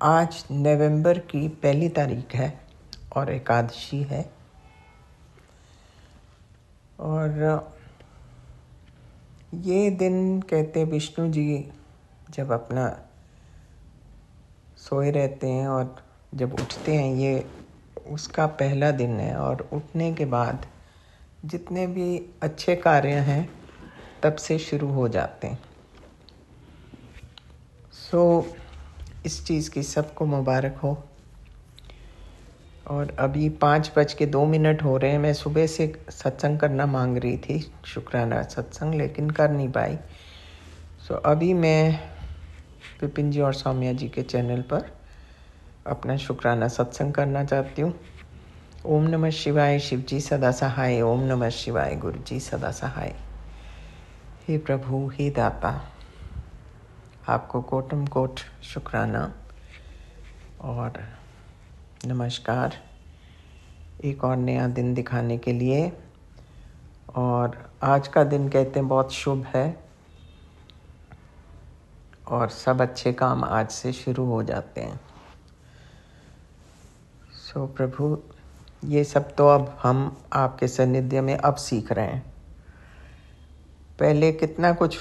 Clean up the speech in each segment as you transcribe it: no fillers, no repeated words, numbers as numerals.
आज नवंबर की 1 तारीख है और एकादशी है। और ये दिन कहते विष्णु जी जब अपना सोए रहते हैं और जब उठते हैं, ये उसका पहला दिन है। और उठने के बाद जितने भी अच्छे कार्य हैं तब से शुरू हो जाते हैं। इस चीज़ की सबको मुबारक हो। और अभी 5:02 हो रहे हैं। मैं सुबह से सत्संग करना मांग रही थी, शुक्राना सत्संग, लेकिन कर नहीं पाई। अभी मैं विपिन जी और सौम्या जी के चैनल पर अपना शुक्राना सत्संग करना चाहती हूँ। ओम नमः शिवाय, शिव जी सदा सहाय। ओम नमः शिवाय, गुरु जी सदा सहाय। हे प्रभु, हे दाता, आपको कोटम कोट शुक्राना और नमस्कार एक और नया दिन दिखाने के लिए। और आज का दिन कहते हैं बहुत शुभ है और सब अच्छे काम आज से शुरू हो जाते हैं। प्रभु, ये सब तो अब हम आपके सानिध्य में अब सीख रहे हैं। पहले कितना कुछ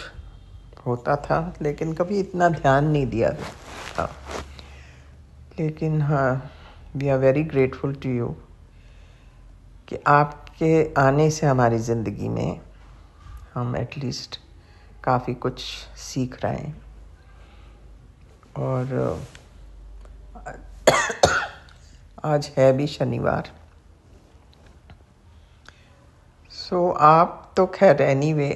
होता था लेकिन कभी इतना ध्यान नहीं दिया था। लेकिन हाँ, we are very grateful to you कि आपके आने से हमारी ज़िंदगी में हम एटलीस्ट काफ़ी कुछ सीख रहे हैं। और आज है भी शनिवार। आप तो खैर एनीवे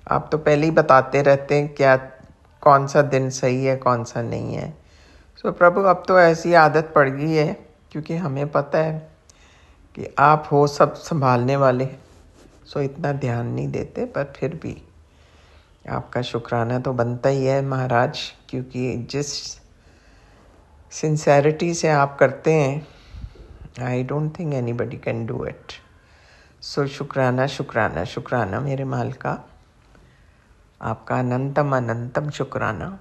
आप तो पहले ही बताते रहते हैं क्या कौन सा दिन सही है कौन सा नहीं है। प्रभु, अब तो ऐसी आदत पड़ गई है क्योंकि हमें पता है कि आप हो सब संभालने वाले। इतना ध्यान नहीं देते, पर फिर भी आपका शुक्राना तो बनता ही है महाराज, क्योंकि जिस सिंसेरिटी से आप करते हैं, I don't think anybody can do it. शुक्राना शुक्राना शुक्राना मेरे माल का, आपका अनंतम अनंतम शुक्राना।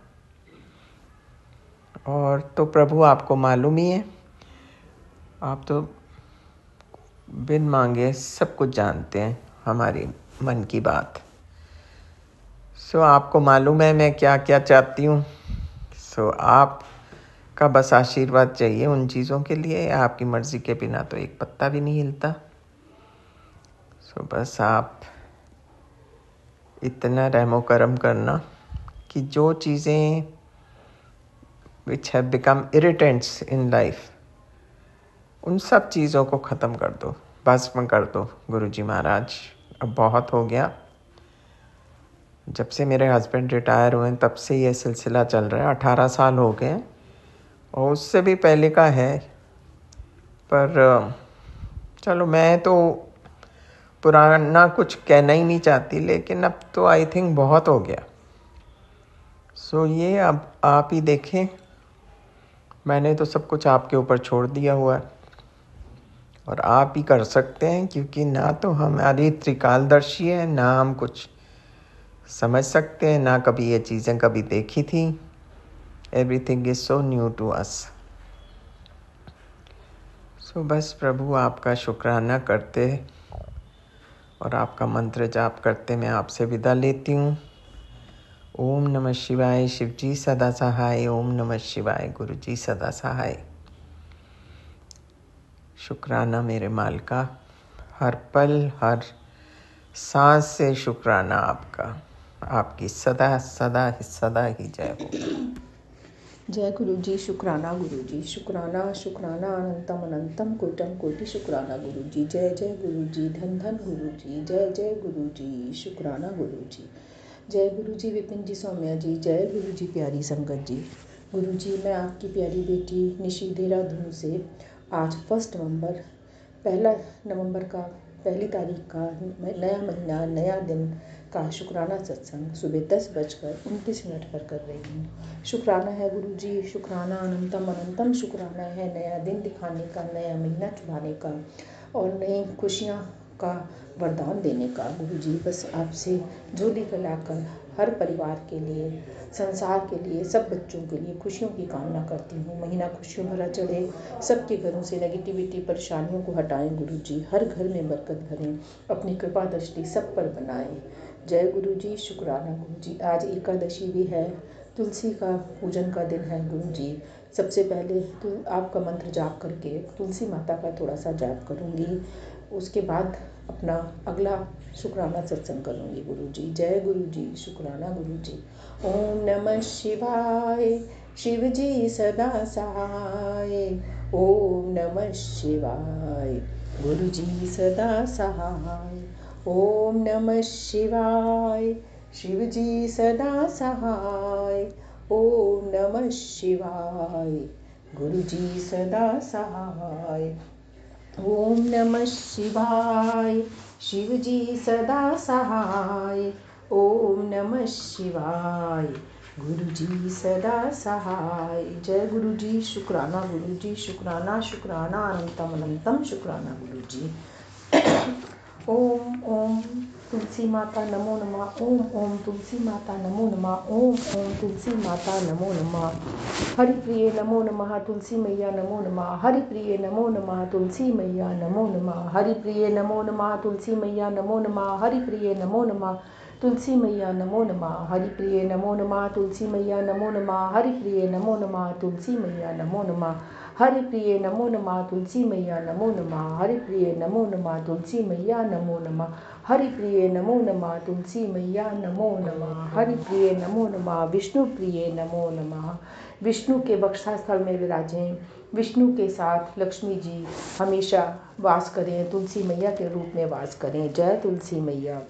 और तो प्रभु, आपको मालूम ही है, आप तो बिन मांगे सब कुछ जानते हैं हमारी मन की बात। आपको मालूम है मैं क्या क्या चाहती हूँ। आपका बस आशीर्वाद चाहिए उन चीज़ों के लिए। आपकी मर्ज़ी के बिना तो एक पत्ता भी नहीं हिलता। बस आप इतना रहमो करम करना कि जो चीज़ें which have become irritants in life, उन सब चीज़ों को ख़त्म कर दो, भस्म कर दो गुरुजी महाराज। अब बहुत हो गया। जब से मेरे हस्बैंड रिटायर हुए तब से ये सिलसिला चल रहा है। 18 साल हो गए और उससे भी पहले का है। पर चलो, मैं तो पुराना कुछ कहना ही नहीं चाहती, लेकिन अब तो आई थिंक बहुत हो गया। ये अब आप ही देखें, मैंने तो सब कुछ आपके ऊपर छोड़ दिया हुआ है और आप ही कर सकते हैं, क्योंकि ना तो हमारी त्रिकालदर्शी है, ना हम कुछ समझ सकते हैं, ना कभी ये चीज़ें कभी देखी थी। Everything is so new to us. बस प्रभु, आपका शुक्राना करते और आपका मंत्र जाप करते मैं आपसे विदा लेती हूँ। ओम नमः शिवाय, शिव जी सदा सहाय। ओम नमः शिवाय, गुरु जी सदा सहाय। शुक्राना मेरे माल का, हर पल हर सांस से शुक्राना आपका। आपकी सदा सदा सदा ही जय हो। जय गुरु जी, शुक्राना गुरु जी, शुक्राना शुक्राना अनंतम अनंतम कोटम कोटि शुक्राना गुरु जी। जय जय गुरु जी, धन धन गुरु जी। जय जय गुरु जी, शुक्राना गुरु जी। जय गुरु जी, विपिन जी, सौम्या जी। जय गुरु जी, प्यारी संगत जी। गुरु जी, मैं आपकी प्यारी बेटी निशी देहरादून से आज 1 नवंबर का 1 तारीख का नया महीना नया दिन का शुक्राना सत्संग सुबह 10:29 पर कर रही हूँ। शुक्राना है गुरु जी, शुक्राना अनंतम अनंतम शुक्राना है नया दिन दिखाने का, नया महीना चुराने का और नई खुशियाँ का वरदान देने का। गुरुजी बस आपसे झोली फैलाकर हर परिवार के लिए, संसार के लिए, सब बच्चों के लिए खुशियों की कामना करती हूँ। महीना खुशियों भरा चढ़े, सबके घरों से नेगेटिविटी, परेशानियों को हटाएं गुरुजी, हर घर में बरकत भरें, अपनी कृपा दृष्टि सब पर बनाएं। जय गुरुजी, शुक्राना गुरुजी। आज एकादशी भी है, तुलसी का पूजन का दिन है गुरुजी। सबसे पहले तो आपका मंत्र जाप करके तुलसी माता का थोड़ा सा जाप करूँगी, उसके बाद अपना अगला शुक्राना सत्संग करूँगी गुरुजी। जय गुरुजी, शुक्राना गुरुजी। ओम नमः शिवाय, शिव जी सदा सहाय। ओम नमः शिवाय, गुरुजी सदा सहाय। ओम नमः शिवाय, शिव जी सदा सहाय। ओम नमः शिवाय, गुरुजी सदा सहाय। ओम नमः शिवाय, शिव जी सदा सहाय। ओम नमः शिवाय, गुरुजी सदा सहाय। जय गुरुजी, शुक्राना गुरुजी, शुक्राना शुक्राना अनंतम अनंतम शुक्राना गुरुजी। ओम ओम तुलसी माता नमो नमः। ओम ओम तुलसी माता नमो नमः। ओम ओम तुलसी माता नमो नमः। हरि प्रिय नमो नमः, तुलसी मैया नमो नमः। हरि प्रिय नमो नमः, तुलसी मैया नमो नमः। हरि प्रिय नमो नमः, तुलसी मैया नमो नमः। हरि प्रिय नमो नमः, तुलसी मैया नमो नमः। हरि प्रिय नमो नमः, तुलसी मैया नमो नमः। हरि प्रिय नमो नमः, तुलसी मैया नमो नमः। हरि प्रिय नमो नमः, तुलसी मैया नमो नमः। हरि प्रिय नमो नमः, तुलसी मैया नमो नमः। हरि प्रिय नमो नमः, तुलसी मैया नमो नमः। हरि प्रिय नमो नमः, विष्णु प्रिय नमो नमः। विष्णु के बक्षा स्थल में विराजें, विष्णु के साथ लक्ष्मी जी हमेशा वास करें, तुलसी मैया के रूप में वास करें। जय तुलसी मैया।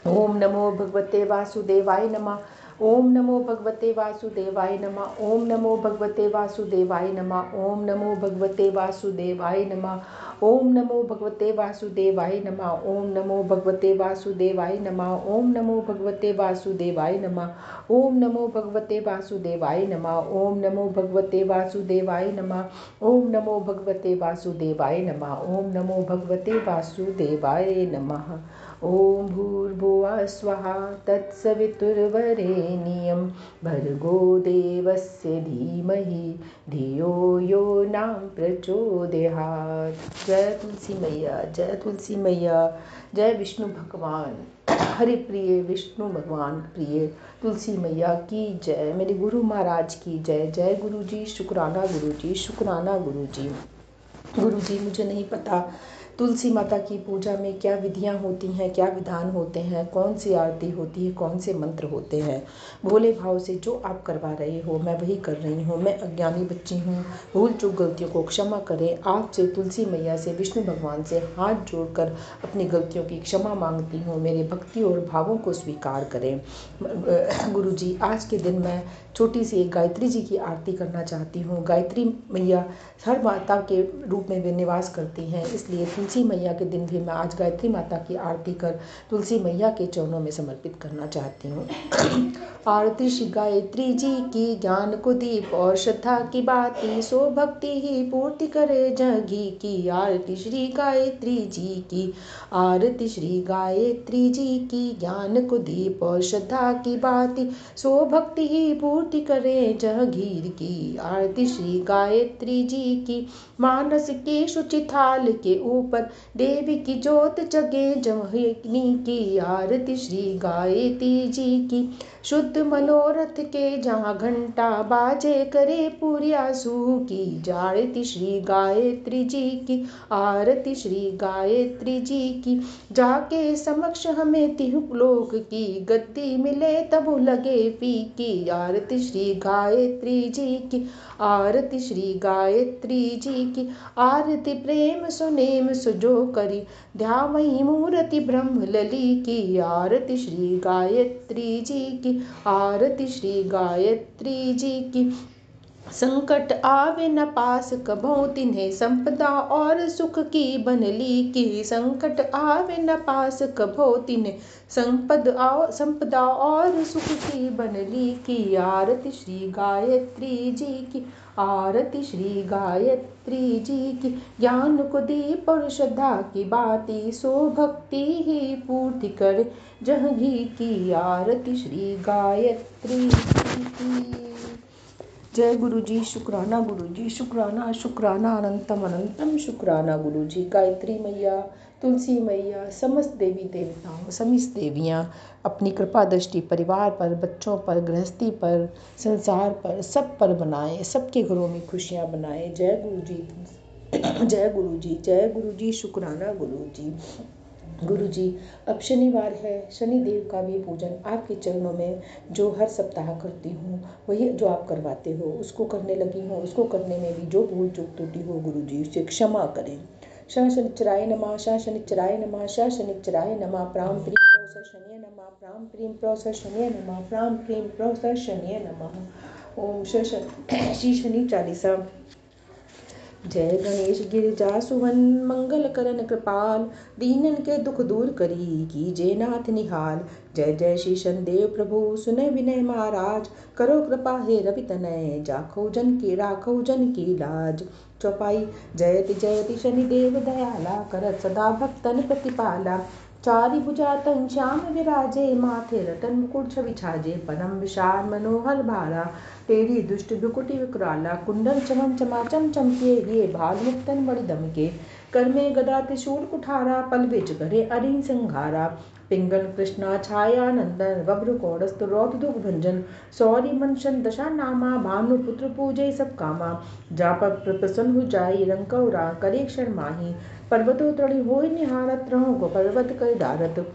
ओम नमो भगवते वासुदेवाय नमः। ओम नमो भगवते वासुदेवाय नमः। ओम नमो भगवते वासुदेवाय नमः। ओम नमो भगवते वासुदेवाय नमः। ओम नमो भगवते वासुदेवाय नमः। ओम नमो भगवते वासुदेवाय नमः। ओम नमो भगवते वासुदेवाय नमः। ओम नमो भगवते वासुदेवाय नमः। ओम नमो भगवते वासुदेवाय नमः। ओम नमो भगवते वासुदेवाय नमः। ओम नमो भगवते वासुदेवाय नमः। ओम भूर्भुवः स्वः तत्सवितुर्वरेण्यं भर्गो देवस्य धीमहि धियो यो न प्रचोदयात्। जय तुलसी मैया, जय तुलसी मैया। जय विष्णु भगवान, हरि प्रिय विष्णु भगवान प्रिय तुलसी मैया की जय। मेरे गुरु महाराज की जय। जय गुरुजी, शुक्राना गुरुजी, शुक्राना गुरुजी। गुरुजी मुझे नहीं पता तुलसी माता की पूजा में क्या विधियां होती हैं, क्या विधान होते हैं, कौन सी आरती होती है, कौन से मंत्र होते हैं। भोले भाव से जो आप करवा रहे हो मैं वही कर रही हूँ। मैं अज्ञानी बच्ची हूँ, भूल चूक गलतियों को क्षमा करें। आपसे, तुलसी मैया से, विष्णु भगवान से हाथ जोड़कर अपनी गलतियों की क्षमा मांगती हूँ। मेरे भक्ति और भावों को स्वीकार करें। गुरुजी आज के दिन मैं छोटी सी एक गायत्री जी की आरती करना चाहती हूँ। गायत्री मैया हर माता के रूप में वे निवास करती हैं, इसलिए तुलसी मैया के दिन भी मैं आज गायत्री माता की आरती कर तुलसी मैया के चरणों में समर्पित करना चाहती हूँ। आरती श्री गायत्री जी की, ज्ञान को दीप और श्रद्धा की बाती, सो भक्ति ही पूर्ति करे जगी की। आरती श्री गायत्री जी की, आरती श्री गायत्री जी की, ज्ञान को दीप और श्रद्धा की बाती, सो भक्ति ही पूर्ति करे जगीर की। आरती श्री गायत्री जी की, मानस के शुचि थाल के ऊपर देवी की जोत जगे जमहिनी की। आरती श्री गायत्री जी की, शुद्ध मनोरथ के जहाँ घंटा बाजे करे पूरी आंसू की। आरती श्री गायत्री जी की, आरती श्री गायत्री जी की, जाके समक्ष हमें तिहुलोक की गद्दी मिले तब लगे फीकी। आरती श्री गायत्री जी की, आरती श्री गायत्री जी की, आरती प्रेम सुनेम सुजो करी, ध्यावई मूर्ति ब्रह्म लली की। आरती श्री गायत्री जी की, आरती श्री गायत्री जी की, संकट आवे न पास कभो तिन्हें संपदा और सुख की बनली की। संकट आवे न पास कभो तिन्हें संपदा और सुख की बनली की। आरती श्री गायत्री जी की, आरती श्री गायत्री जी की। ज्ञान को दीप और श्रद्धा की बाती, सो भक्ति ही पूर्ति करे जह घी की। आरती श्री गायत्री जी की। जय गुरु जी, शुक्राना गुरु जी, शुक्राना शुक्राना अनंतम अनंतम शुक्राना गुरु जी। गायत्री मैया, तुलसी मैया, समस्त देवी देवताओं, समस्त देवियाँ अपनी कृपा दृष्टि परिवार पर, बच्चों पर, गृहस्थी पर, संसार पर, सब पर बनाए, सबके घरों में खुशियाँ बनाए। जय गुरु जी, जय गुरु जी, जय गुरु जी, शुक्राना गुरु जी। गुरु जी, अब शनिवार है, शनि देव का भी पूजन आपके चरणों में जो हर सप्ताह करती हूँ, वही जो आप करवाते हो उसको करने लगी हूँ। उसको करने में भी जो भूल चूक त्रुटि हो गुरु जी उसे क्षमा करें। श शनिचराय नमः, श शनिचराय नमः, श शनिचराय नमः। प्राम प्रीम प्रोस शनिय नमः, प्राम प्रीम प्रोस शनिय नमः, प्राम प्रीम प्रोस शनिय नमः। ओम श्री शनि चालीसा। जय गणेश गिरिजा सुवन, मंगल करन कृपाल। दीनन के दुख दूर करी, कीजे नाथ निहाल। जय जय श्री शनिदेव प्रभु, सुनय विनय महाराज। करो कृपा हे रवि तनय, जाखो जन की लाज। चौपाई। जयति जयति शनिदेव दयाला, करत सदा भक्तन प्रतिपाला। चारि भुजा तन श्याम विराजे, माथे रतन मुकुट छवि छाजे। परम विशाल मनोहर भाला, टेढ़ी दुष्ट भ्रुकुटि विकराला। कुंडल चमम चमाचम चमके, ये भाल मुक्तन बड़ि दमके। कर में गदा त्रिशूल कुठारा, पल बिच करे अरिन संघारा। पिंगल कृष्णा छाया नंदन, बब्र कौड़स्त रौद्र दुख भंजन। सौरी मंशन दशा नामा, भानु पुत्र पूजे सब कामा। जाप प्रसन्न हो जाई, रंकौरा करे क्षण माही। पर्वतो तृणी होय निहारत, रहो को पर्वत कर डारत।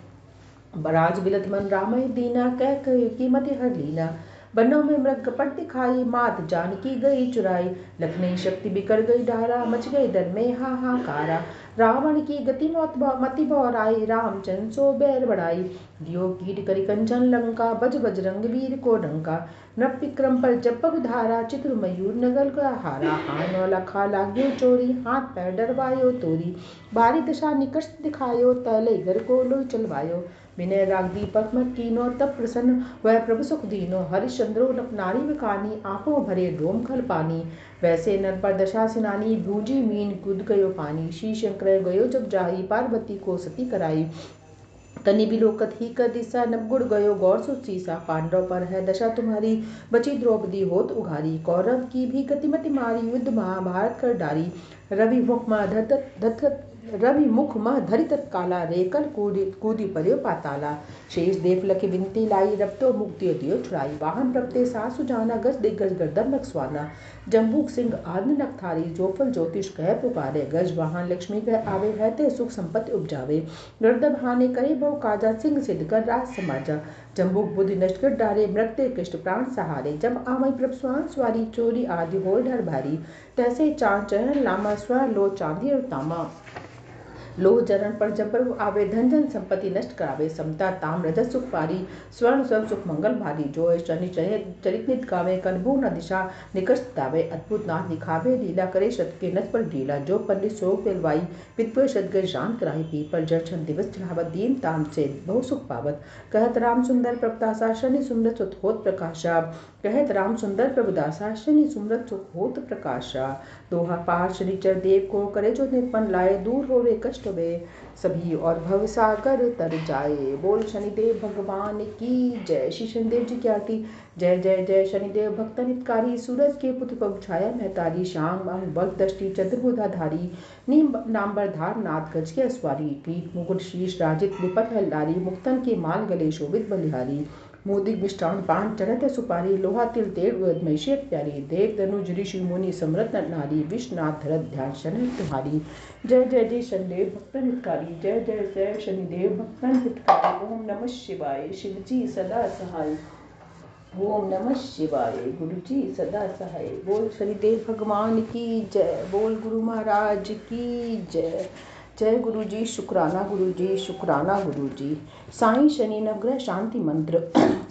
बराज बिलत मन रामय दीना, कह कीमति हर लीना। बनों में मृग कपट दिखाई, मात जानकी गई चुराई। लखनई शक्ति बिकर गई डारा, मच गई दल में हाहाकारा। रावण की गति मति बौराई, रामचंद्र सो बैर बढ़ाई। दियो कीट करि कंचन लंका, बज बजरंग वीर को डंका। नृप विक्रम पर जब पग धारा, चित्र मयूर नगल का हारा। आनो लखा लाग्यो चोरी, हाथ पैर डरवायो तोरी। बारी दशा निकट दिखायो, तैले घर को लोई चलवायो। विनय राग दीपक मत कीनो, तब प्रसन्न वह प्रभु सुख दीनो। हरिश्चंद्रो नारी बिकानी, आंखों भरे डोम खल पानी। वैसे नर पर दशा सिनानी, भूजी मीन कूद गयो पानी। श्री शंकर गयो जब जाई, पार्वती को सती कराई। तनि बिलोकत ही कर दिशा, नवगुण गयो गौर सुसीसा। पांडव पर है दशा तुम्हारी, बची द्रौपदी होत उघारी। कौरव की भी गतिमति मारी, युद्ध महाभारत कर डारी। रवि मुख मह धरि तत्काला, रेकल कूदी पर्यो पाताला। शेष देव लखि विनती लाई, रब तो मुक्ति दियो छुड़ाई। वाहन प्रपते सासु जाना, गज दिग्गज गर्दन रखसवाना। जम्बूक सिंह आदि नखथारी, जोफल ज्योतिष कह पुकारे। गज वाहन लक्ष्मी कह आवे, है ते सुख संपत्ति उपजावे। गर्दभ हानि करे बहु काजा, सिंह सिद्ध कर राज समाजा। जम्बूक बुद्धि नष्ट कर डारे, मृत्य कृष्ण प्राण सहारे। जब आमय प्रभ स्वान सवारी, चोरी आदि होय डर भारी। तैसे चांद चरण लामा, स्वयं लो चांदी और तामा। लोह चरण पर जब प्रभु आवे, धन जन संपत्ति नष्ट करावे। समता ताम रजत सुख पारी, स्वर्ण सब सुख मंगल भारी। जो शनि चरित नित गावे, कनभू न दिशा निकट दावे। अद्भुत नाथ दिखावे लीला, करे शत के नथ पर ढीला। जो पंडित शोक दिलवाई, विद्वय शतगर शांत कराई। पीपल जर्शन दिवस चढ़ावत, दीन ताम से बहु सुख पावत। कहत राम सुंदर प्रभुदासा, शनि सुमरत सुत होत प्रकाशा। कहत राम सुंदर प्रभुदासा, शनि सुमरत सुख होत प्रकाशा। दोहा पार शनिचर देव को, करे जो निर्पण लाए। दूर होवे कष्ट वे सभी, और भव सागर तर जाए। बोल शनिदेव भगवान की जय। श्री शनिदेव जी की आरती। जय जय जय शनिदेव भक्त हितकारी, सूरज के पुत्र पग छाया महतारी। श्याम अंग बग दृष्टि चतुर्भुजाधारी, नीम नाम्बर धार नाथ गज के अस्वारी। पीठ मुकुट शीश राजित विपत हलदारी, मुक्तन के माल गले शोभित बलिहारी। मोदिक मिष्टान पान चढ़त सुपारी, लोहा तिल तेल उड़द महिषी प्यारी। देव धनुज ऋषि मुनि समृत नर नारी, विश्वनाथ धरत ध्यान शरण तुम्हारी। जय जय जय शनिदेव भक्तन हितकारी, जय जय जय शनिदेव भक्तन हितकारी। ओम नमः शिवाय, शिव जी सदा सहाय। ओम नमः शिवाय, गुरु जी सदा सहाय। बोल शनिदेव भगवान की जय। बोल गुरु महाराज की जय। जय गुरु जी, शुक्राना गुरु जी, शुक्राना गुरु जी। साईं शनि नवग्रह शांति मंत्र।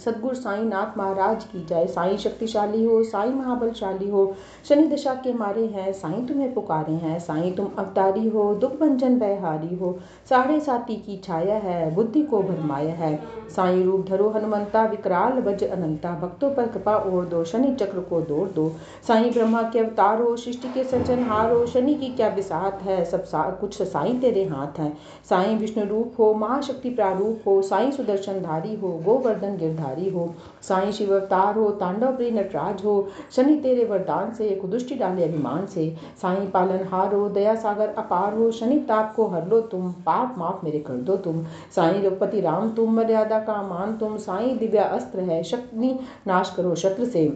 सदगुरु साईं नाथ महाराज की जय। साईं शक्तिशाली हो, साईं महाबलशाली हो, शनि दशा के मारे हैं, साईं तुम्हें पुकारे हैं। साईं तुम अवतारी हो, दुख भंजन भयहारी हो, साढ़े साती की छाया है, बुद्धि को भरमाया है। साईं रूप धरो हनुमंता, विकराल वज्र अनंता, भक्तों पर कृपा ओढ़ दो, शनि चक्र को दौड़ दो। साईं ब्रह्मा के अवतार हो, सृष्टि के सृजनहार हो, शनि की क्या बिसात है, सब कुछ साईं तेरे हाथ है। साईं विष्णु रूप हो, महाशक्ति प्रारूप हो, साईं सुदर्शन धारी हो, गोवर्धन गिरधारी हो। साईं शिव अवतार हो, तांडव प्रिय नटराज हो, शनि तेरे वरदान से कुदुष्टि डाले अभिमान से। साईं पालनहार हो, दया सागर अपार हो, शनि ताप को हर लो तुम, पाप माफ मेरे कर दो तुम। साईं रघुपति राम तुम, मर्यादा का मान तुम, साईं दिव्या अस्त्र है, शक्ति नाश करो शत्रु से।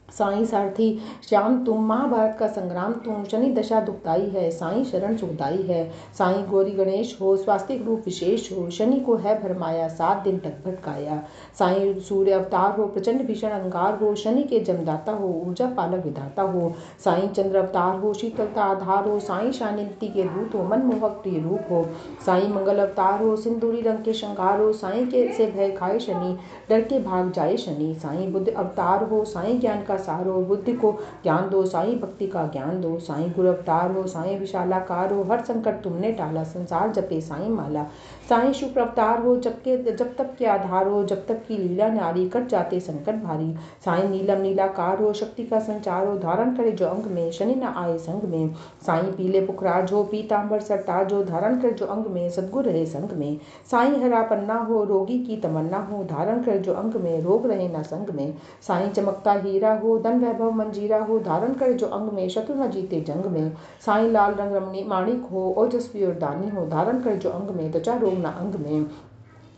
साईं सारथी श्याम तुम, महाभारत का संग्राम तुम, शनि दशा दुखदाई है, साईं शरण सुखदाई है। साईं गौरी गणेश हो, स्वास्तिक रूप विशेष हो, शनि को है भरमाया, 7 दिन तक भटकाया। साईं सूर्य अवतार हो, प्रचंड भीषण अंगार हो, शनि के जमदाता हो, ऊर्जा पालक विधाता हो। साईं चंद्र अवतार हो, शीतलता आधार हो, साईं शांति के दूत हो, मनमोहक प्रिय रूप हो। साईं मंगल अवतार हो, सिंदूरी रंग के श्रृंगार हो, साईं के से भय खाए शनि, डर के भाग जाए शनि। साईं बुद्ध अवतार हो, साईं ज्ञान का सार हो, बुद्धि को ज्ञान दो, साईं भक्ति का ज्ञान दो। साईं गुरु अवतार हो, साईं विशालाकार हो, हर संकट तुमने टाला, संसार जपे साईं माला। साईं शुक्र अवतार हो, जब तक के आधार हो, जब तक की लीला नारी, कट जाते संकट भारी। साईं नीलम नीलाकार हो, शक्ति का संचार हो, धारण करे जो अंग में, शनि न आए संग में। साईं पीले पुखराज हो, पीतांबर सरताज हो, धारण करे जो अंग में, सद्गुरु रहे संग में। साईं हरा पन्ना हो, रोगी की तमन्ना हो, धारण करे जो अंग में, रोग रहे न संग में। साईं चमकता हीरा हो, धन वैभव मंजीरा हो, धारण करे जो अंग में, शत्रु न जीते जंग में। साईं लाल रंग रमणी माणिक हो, ओजस्वी और दानी हो, धारण करे जो अंग में, त्वचा रोग न अंग में।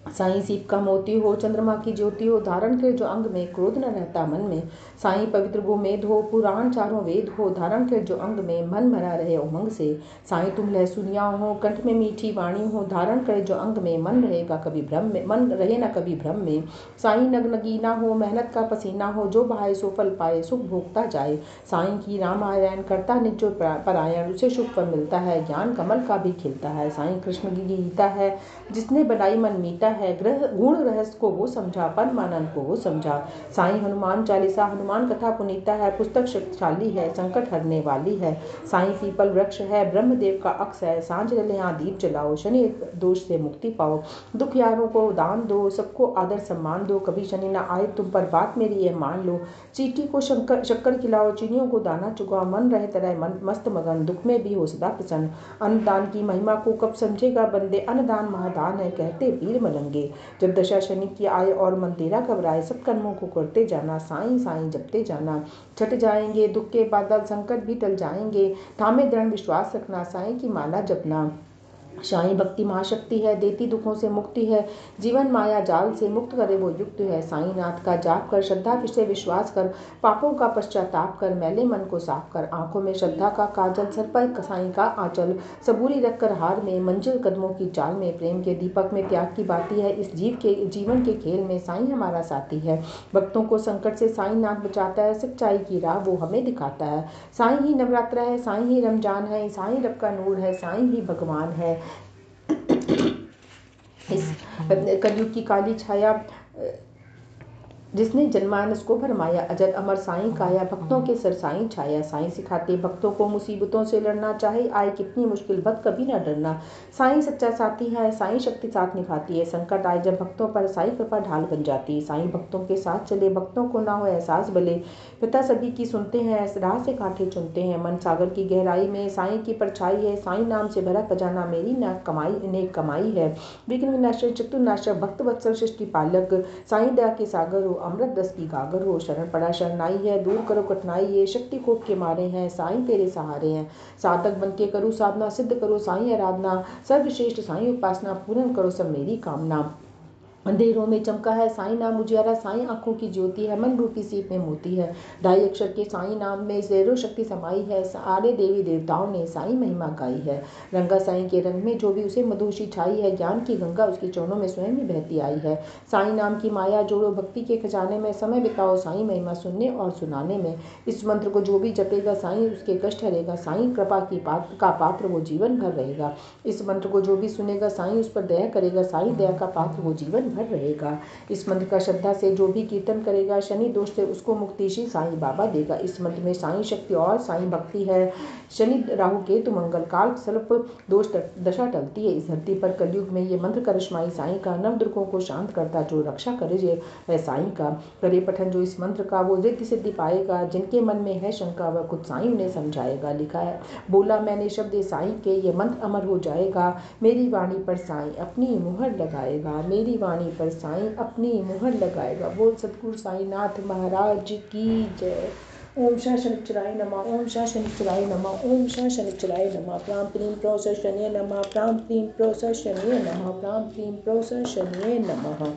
साईं सीप का मोती हो, चंद्रमा की ज्योति हो, धारण करे जो अंग में, क्रोध न रहता मन में। साईं पवित्र गोमेद हो, पुराण चारों वेद हो, धारण करे जो अंग में, मन भरा रहे उमंग से। साईं तुम लहसुनिया हो, कंठ में मीठी वाणी हो, धारण करे जो अंग में, मन रहेगा कभी भ्रम में, मन रहे न कभी भ्रम में। साईं नगनगीना हो, मेहनत का पसीना हो, जो बहाए सो फल पाए, सुख भोगता जाए। साईं की रामायण करता निज परायण, उसे शुभ फल मिलता है, ज्ञान कमल का भी खिलता है। साईं कृष्ण की गीता है, जिसने बनाई मन मीता है, ग्रह गुण रहस्य को वो समझा, परमानंद को वो समझा। साईं हनुमान चालीसा, हनुमान कथा पुनीता है, पुस्तक शक्तिशाली है, संकट हरने वाली है। साईं पीपल वृक्ष है, ब्रह्मदेव का अक्ष है, सांझ रले यहाँ दीप जलाओ, शनि दोष से मुक्ति पाओ। दुख यारों को दान दो, सबको आदर सम्मान दो, कभी शनि न आए तुम पर, बात मेरी ये मान लो। चींटी को शक्कर खिलाओ, चीनियों को दाना चुगाओ, मन रहे तरह मन मस्त मगन, दुख में भी हो सदा प्रसन्न। अन्नदान की महिमा को कब समझेगा बंदे, अन्नदान महादान है, कहते पीर मलंगे। जब दशा शनि की आए और मन तेरा घबराए, सब कर्मों को करते जाना, साईं साईं जपते जाना। छट जाएंगे दुख के बादल, संकट भी टल जाएंगे, थामे दृढ़ विश्वास रखना, साईं की माला जपना। साईं भक्ति महाशक्ति है, देती दुखों से मुक्ति है, जीवन माया जाल से मुक्त करे वो युक्त है। साईं नाथ का जाप कर, श्रद्धा से विश्वास कर, पापों का पश्चाताप कर, मैले मन को साफ कर। आंखों में श्रद्धा का काजल, सर पर साईं का आंचल, सबूरी रखकर हार में, मंजिल कदमों की चाल में। प्रेम के दीपक में त्याग की बाती है, इस जीवन के खेल में साईं हमारा साथी है। भक्तों को संकट से साईं नाथ बचाता है, सच्चाई की राह वो हमें दिखाता है। साईं ही नवरात्र है, साईं ही रमजान है, साईं रब का नूर है, साईं ही भगवान है। इस कलयुग की काली छाया, जिसने जनमानस को भरमाया, अजर अमर साईं काया, भक्तों के सर साईं छाया। साईं सिखाते भक्तों को मुसीबतों से लड़ना, चाहे आए कितनी मुश्किल भक्त कभी न डरना। साईं सच्चा साथी है, साईं शक्ति साथ निभाती है, संकट आए जब भक्तों पर, साईं कृपा ढाल बन जाती है। साईं भक्तों के साथ चले, भक्तों को ना हो एहसास भले, पिता सभी की सुनते हैं, राह से कांटे चुनते हैं। मन सागर की गहराई में साईं की परछाई है, साईं नाम से भरा खजाना, मेरी ना कमाई है। विघ्न विनाशक चतुर्नाशक, भक्त वत्सल सृष्टि पालक, साईं दया के सागर हो, अमृत रस की गागर हो। शरण पड़ा शरणाई है, दूर करो कठिनाई है, शक्ति कोप के मारे हैं, साईं तेरे सहारे हैं। साधक बन के करो साधना, सिद्ध करो साईं आराधना, सर्वश्रेष्ठ साईं उपासना, पूर्ण करो सब मेरी कामना। अंधेरों में चमका है साईं नाम उजियारा, साईं आंखों की ज्योति है, मन रूपी सीप में मोती है। ढाई अक्षर के साईं नाम में ज़ेरो शक्ति समाई है, सारे देवी देवताओं ने साईं महिमा गाई है। रंगा साईं के रंग में जो भी उसे मधुशी छाई है, ज्ञान की गंगा उसके चरणों में स्वयं ही बहती आई है। साईं नाम की माया जोड़ो भक्ति के खजाने में, समय बिताओ साईं महिमा सुनने और सुनाने में। इस मंत्र को जो भी जपेगा साईं उसके कष्ट हरेगा, साईं कृपा की का पात्र वो जीवन भर रहेगा। इस मंत्र को जो भी सुनेगा साईं उस पर दया करेगा, साईं दया का पात्र वो जीवन भर रहेगा। इस मंत्र का श्रद्धा से जो भी कीर्तन करेगा, शनि दोष से उसको मुक्ति श्री साईं बाबा देगा। इस मंत्र में साईं शक्ति और साईं भक्ति है। शनि राहु केतु मंगल काल सर्प दोष दशा टलती है। इस धरती पर कलयुग में ये मंत्र करिश्माई साईं का नव दुर्गों को शांत करता जो रक्षा करे वह साईं का। करे पठन जो इस मंत्र का वो रिद्धि सिद्धि पाएगा, जिनके मन में है शंका वह खुद साईं उन्हें समझाएगा। लिखा है, बोला मैंने शब्द साईं के, ये मंत्र अमर हो जाएगा। मेरी वाणी पर साईं अपनी मुहर लगाएगा, मेरी वाणी पर साईं अपनी मुहर लगाएगा। बोल सतगुरु साईं नाथ महाराज की जय। ओम शा शनिचराय नमः, ओम शा शनिचराय नमः, ओम शा शनिचराय नमः। प्राम प्रीम प्रोस शनिये नमः, प्राम प्रीम प्रोस शनिये नमः, प्राम प्रीम प्रोस शनिये नमः।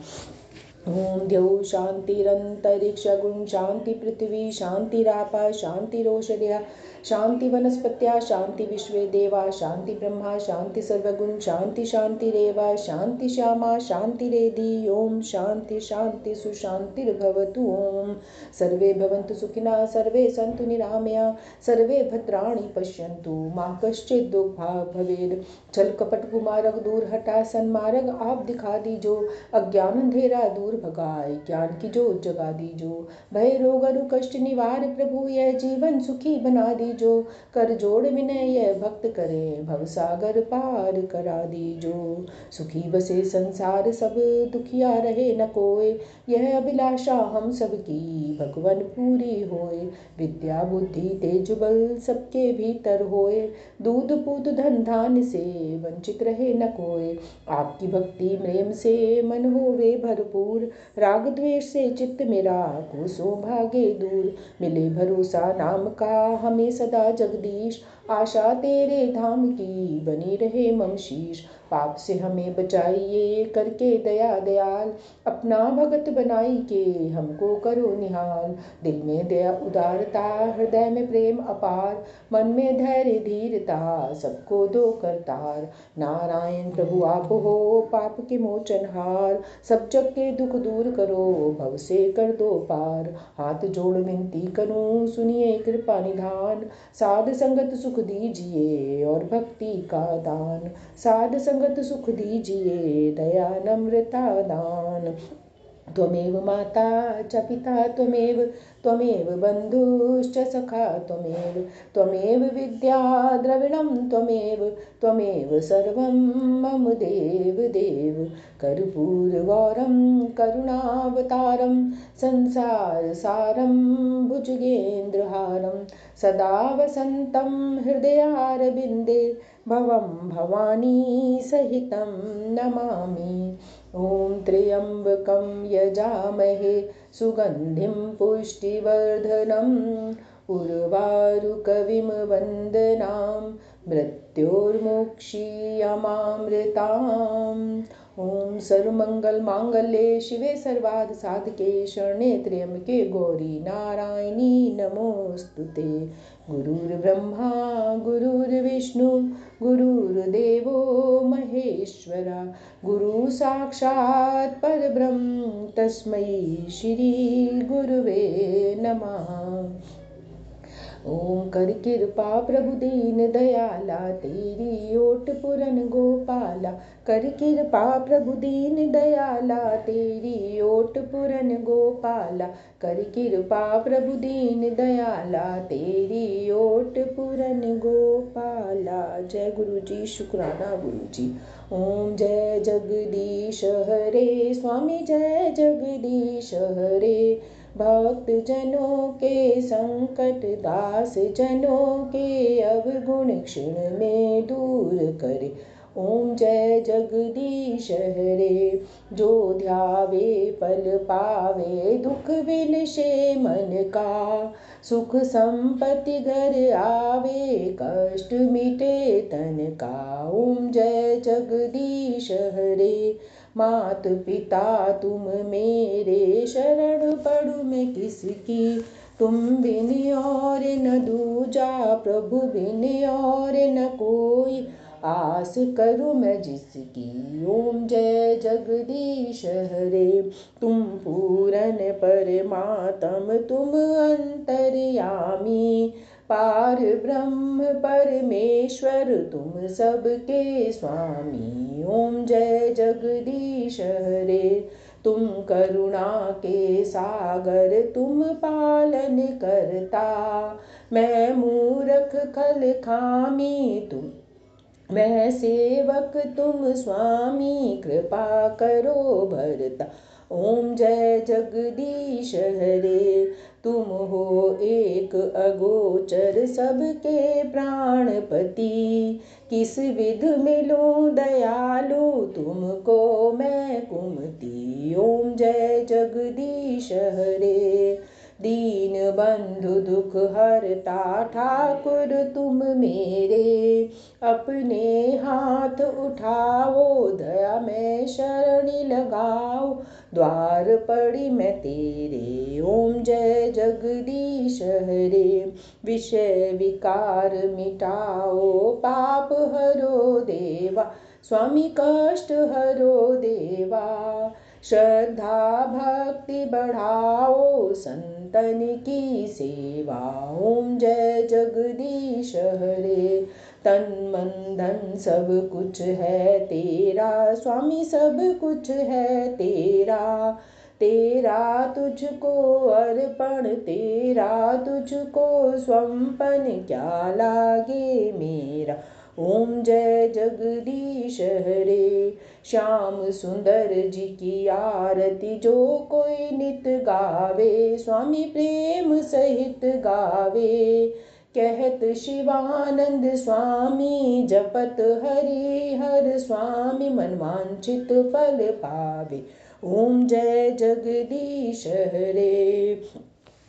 ओम द्यौ शांतिरंतरिक्ष गुण शांति पृथ्वी शांतिरापा शांतिरोषधया शांति वनस्पत्या शांति विश्वे देवा शांति ब्रह्मा शांति सर्वगुण शांति शांतिरेवा शांति श्यामा शांतिरेधि। ओम शांति शांति सुशांतिर्भवतु। ओम सर्वे भवन्तु सुखिनः, सर्वे सन्तु निरामया, सर्वे भद्राणि पश्यन्तु मा कश्चित् दुःखभाग् भवेत्। छल कपट कुमार्ग दूर हटा, सन्मार्ग आप दिखा दीजो, अज्ञान अंधेरा दूर भगाए, ज्ञान की जोत जगा दीजो। भय रोग अरु कष्ट निवार प्रभु, यह जीवन सुखी बना दीजो। कर जोड़ विनय यह भक्त करे, भव सागर पार करा दीजो। सुखी बसे संसार सब, दुखिया रहे न कोय, यह अभिलाषा हम सबकी भगवन पूरी होए। विद्या बुद्धि तेज बल सबके भीतर होए, दूध पूत धन धान से वंचित रहे न कोय। आपकी भक्ति प्रेम से मन होवे भरपूर, राग द्वेष से चित्त मेरा कोसों भागे दूर। मिले भरोसा नाम का हमें सदा जगदीश, आशा तेरे धाम की बनी रहे मम शीश। पाप से हमें बचाइए करके दया दयाल, अपना भगत बनाई के हमको करो निहाल। दिल में दया उदारता, हृदय में प्रेम अपार, मन में धैर्य धीरता, सबको दो करतार। नारायण प्रभु आप हो पाप के मोचनहार, सब जग के दुख दूर करो, भव से कर दो पार। हाथ जोड़ विनती करूं सुनिए कृपा निधान, साध संगत सुख दीजिए और भक्ति का दान। साध संगत सुख दीजिए दया नम्रता दान। त्वमेव माता च पिता त्वमेव, त्वमेव बन्धुश्च सखा त्वमेव, त्वमेव विद्या द्रविणं त्वमेव, त्वमेव सर्वं मम देव देव। कर्पूरगौरं करुणावतारं, संसारसारं भुजगेन्द्रहारं, सदा वसन्तं हृदयारविन्दे, भवं भवानी सहितं नमामि। ॐ त्र्यम्बकं यजामहे सुगन्धिं पुष्टिवर्धनम्, उर्वारुकविं वन्दनां मृत्योर्मुक्षीयमामृताम्। ॐ सर्वमङ्गलमाङ्गल्ये शिवे सर्वार्थसाधके, शरणे त्र्यम्बके गौरी नारायणी नमोऽस्तुते। गुरुर्ब्रह्मा गुरुर्विष्णु गुरुर्देवो महेश्वरा, गुरु साक्षात् परब्रह्म तस्मै श्री गुरुवे नमः। ओम कर कृपा प्रभु दीन दयाला, तेरी ओट पुरन गोपाला। कर कृपा प्रभु दीन दयाला, तेरी ओट पुरन गोपाला। कर कृपा प्रभु दीन दयाला, तेरी ओट पुरन गोपाला। जय गुरु जी, शुक्राना गुरु जी। ओम जय जगदीश हरे स्वामी, जय जगदीश हरे। भक्त जनों के संकट, दास जनों के अवगुण क्षण में दूर करे। ओम जय जगदीश हरे। जो ध्यावे पल पावे, दुख विनशे मन का। सुख संपत्ति घर आवे, कष्ट मिटे तन का। ओम जय जगदीश हरे। मात पिता तुम मेरे, शरण पड़ू मैं किसकी। तुम बिन और न दूजा, प्रभु बिन और न कोई, आस करूँ मैं जिसकी। ओम जय जगदीश हरे। तुम पूरन परमात्म तुम अंतर्यामी, पार ब्रह्म परमेश्वर तुम सबके स्वामी। ओम जय जगदीश हरे। तुम करुणा के सागर तुम पालन करता, मैं मूर्ख खल खामी तुम मैं सेवक तुम स्वामी, कृपा करो भरता। ओम जय जगदीश हरे। तुम हो एक अगोचर सबके प्राणपति, किस विध मिलूं दयालु तुमको मैं कुमति। ओम जय जगदीश हरे। दीन बंधु दुख हरता ठाकुर तुम मेरे, अपने हाथ उठाओ दया में शरणी लगाओ, द्वार पड़ी मैं तेरे। ओम जय जगदीश हरे। विषय विकार मिटाओ पाप हरो देवा, स्वामी कष्ट हरो देवा। श्रद्धा भक्ति बढ़ाओ संतन की सेवा। ओम जय जगदीश हरे। तन मन धन सब कुछ है तेरा, स्वामी सब कुछ है तेरा। तेरा तुझको अर्पण, तेरा तुझको स्वंपन, क्या लागे मेरा। ओम जय जगदीश हरे। श्याम सुंदर जी की आरती जो कोई नित गावे, स्वामी प्रेम सहित गावे। कहत शिवानंद स्वामी, जपत हरि हर स्वामी, मन वांछित फल पावे। ओम जय जगदीश हरे।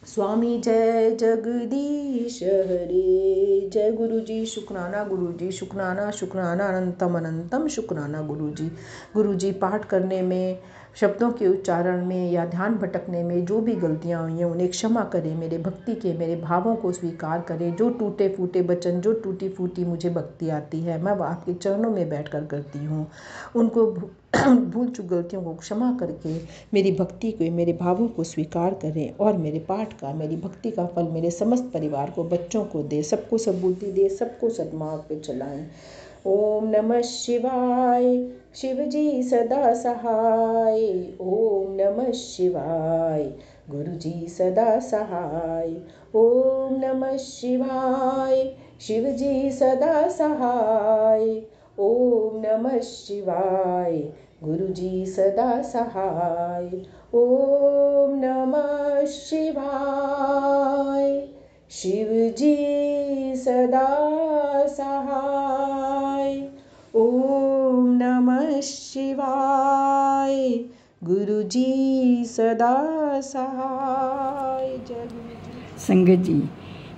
स्वामी जय जगदीश हरे। जय गुरु जी। शुक्राना गुरु जी, शुक्राना शुक्राना अनंतम अनंतम शुक्राना गुरु जी। गुरु जी, पाठ करने में, शब्दों के उच्चारण में या ध्यान भटकने में जो भी गलतियाँ हुई हैं उन्हें क्षमा करें। मेरे भक्ति के, मेरे भावों को स्वीकार करें। जो टूटे फूटे वचन, जो टूटी फूटी मुझे भक्ति आती है, मैं आपके चरणों में बैठकर करती हूँ। उनको भूल चूक गलतियों को क्षमा करके मेरी भक्ति को, मेरे भावों को स्वीकार करें और मेरे पाठ का, मेरी भक्ति का फल मेरे समस्त परिवार को, बच्चों को दे, सबको सद्बुद्धि दे, सबको सद्मार्ग पे चलाएं। ओम नमः शिवाय। शिव जी सदा सहाय। ओम नमः शिवाय। गुरु जी सदा सहाय। ओम नमः शिवाय। शिव जी सदा सहाय। ओम नमः शिवाय। गुरु जी सदा सहाय। ओम नमः शिवाय। शिव जी सदा सहाय। ओम नमः शिवाय। गुरु जी सदा सहाय। जय गुरु जी। संगत जी,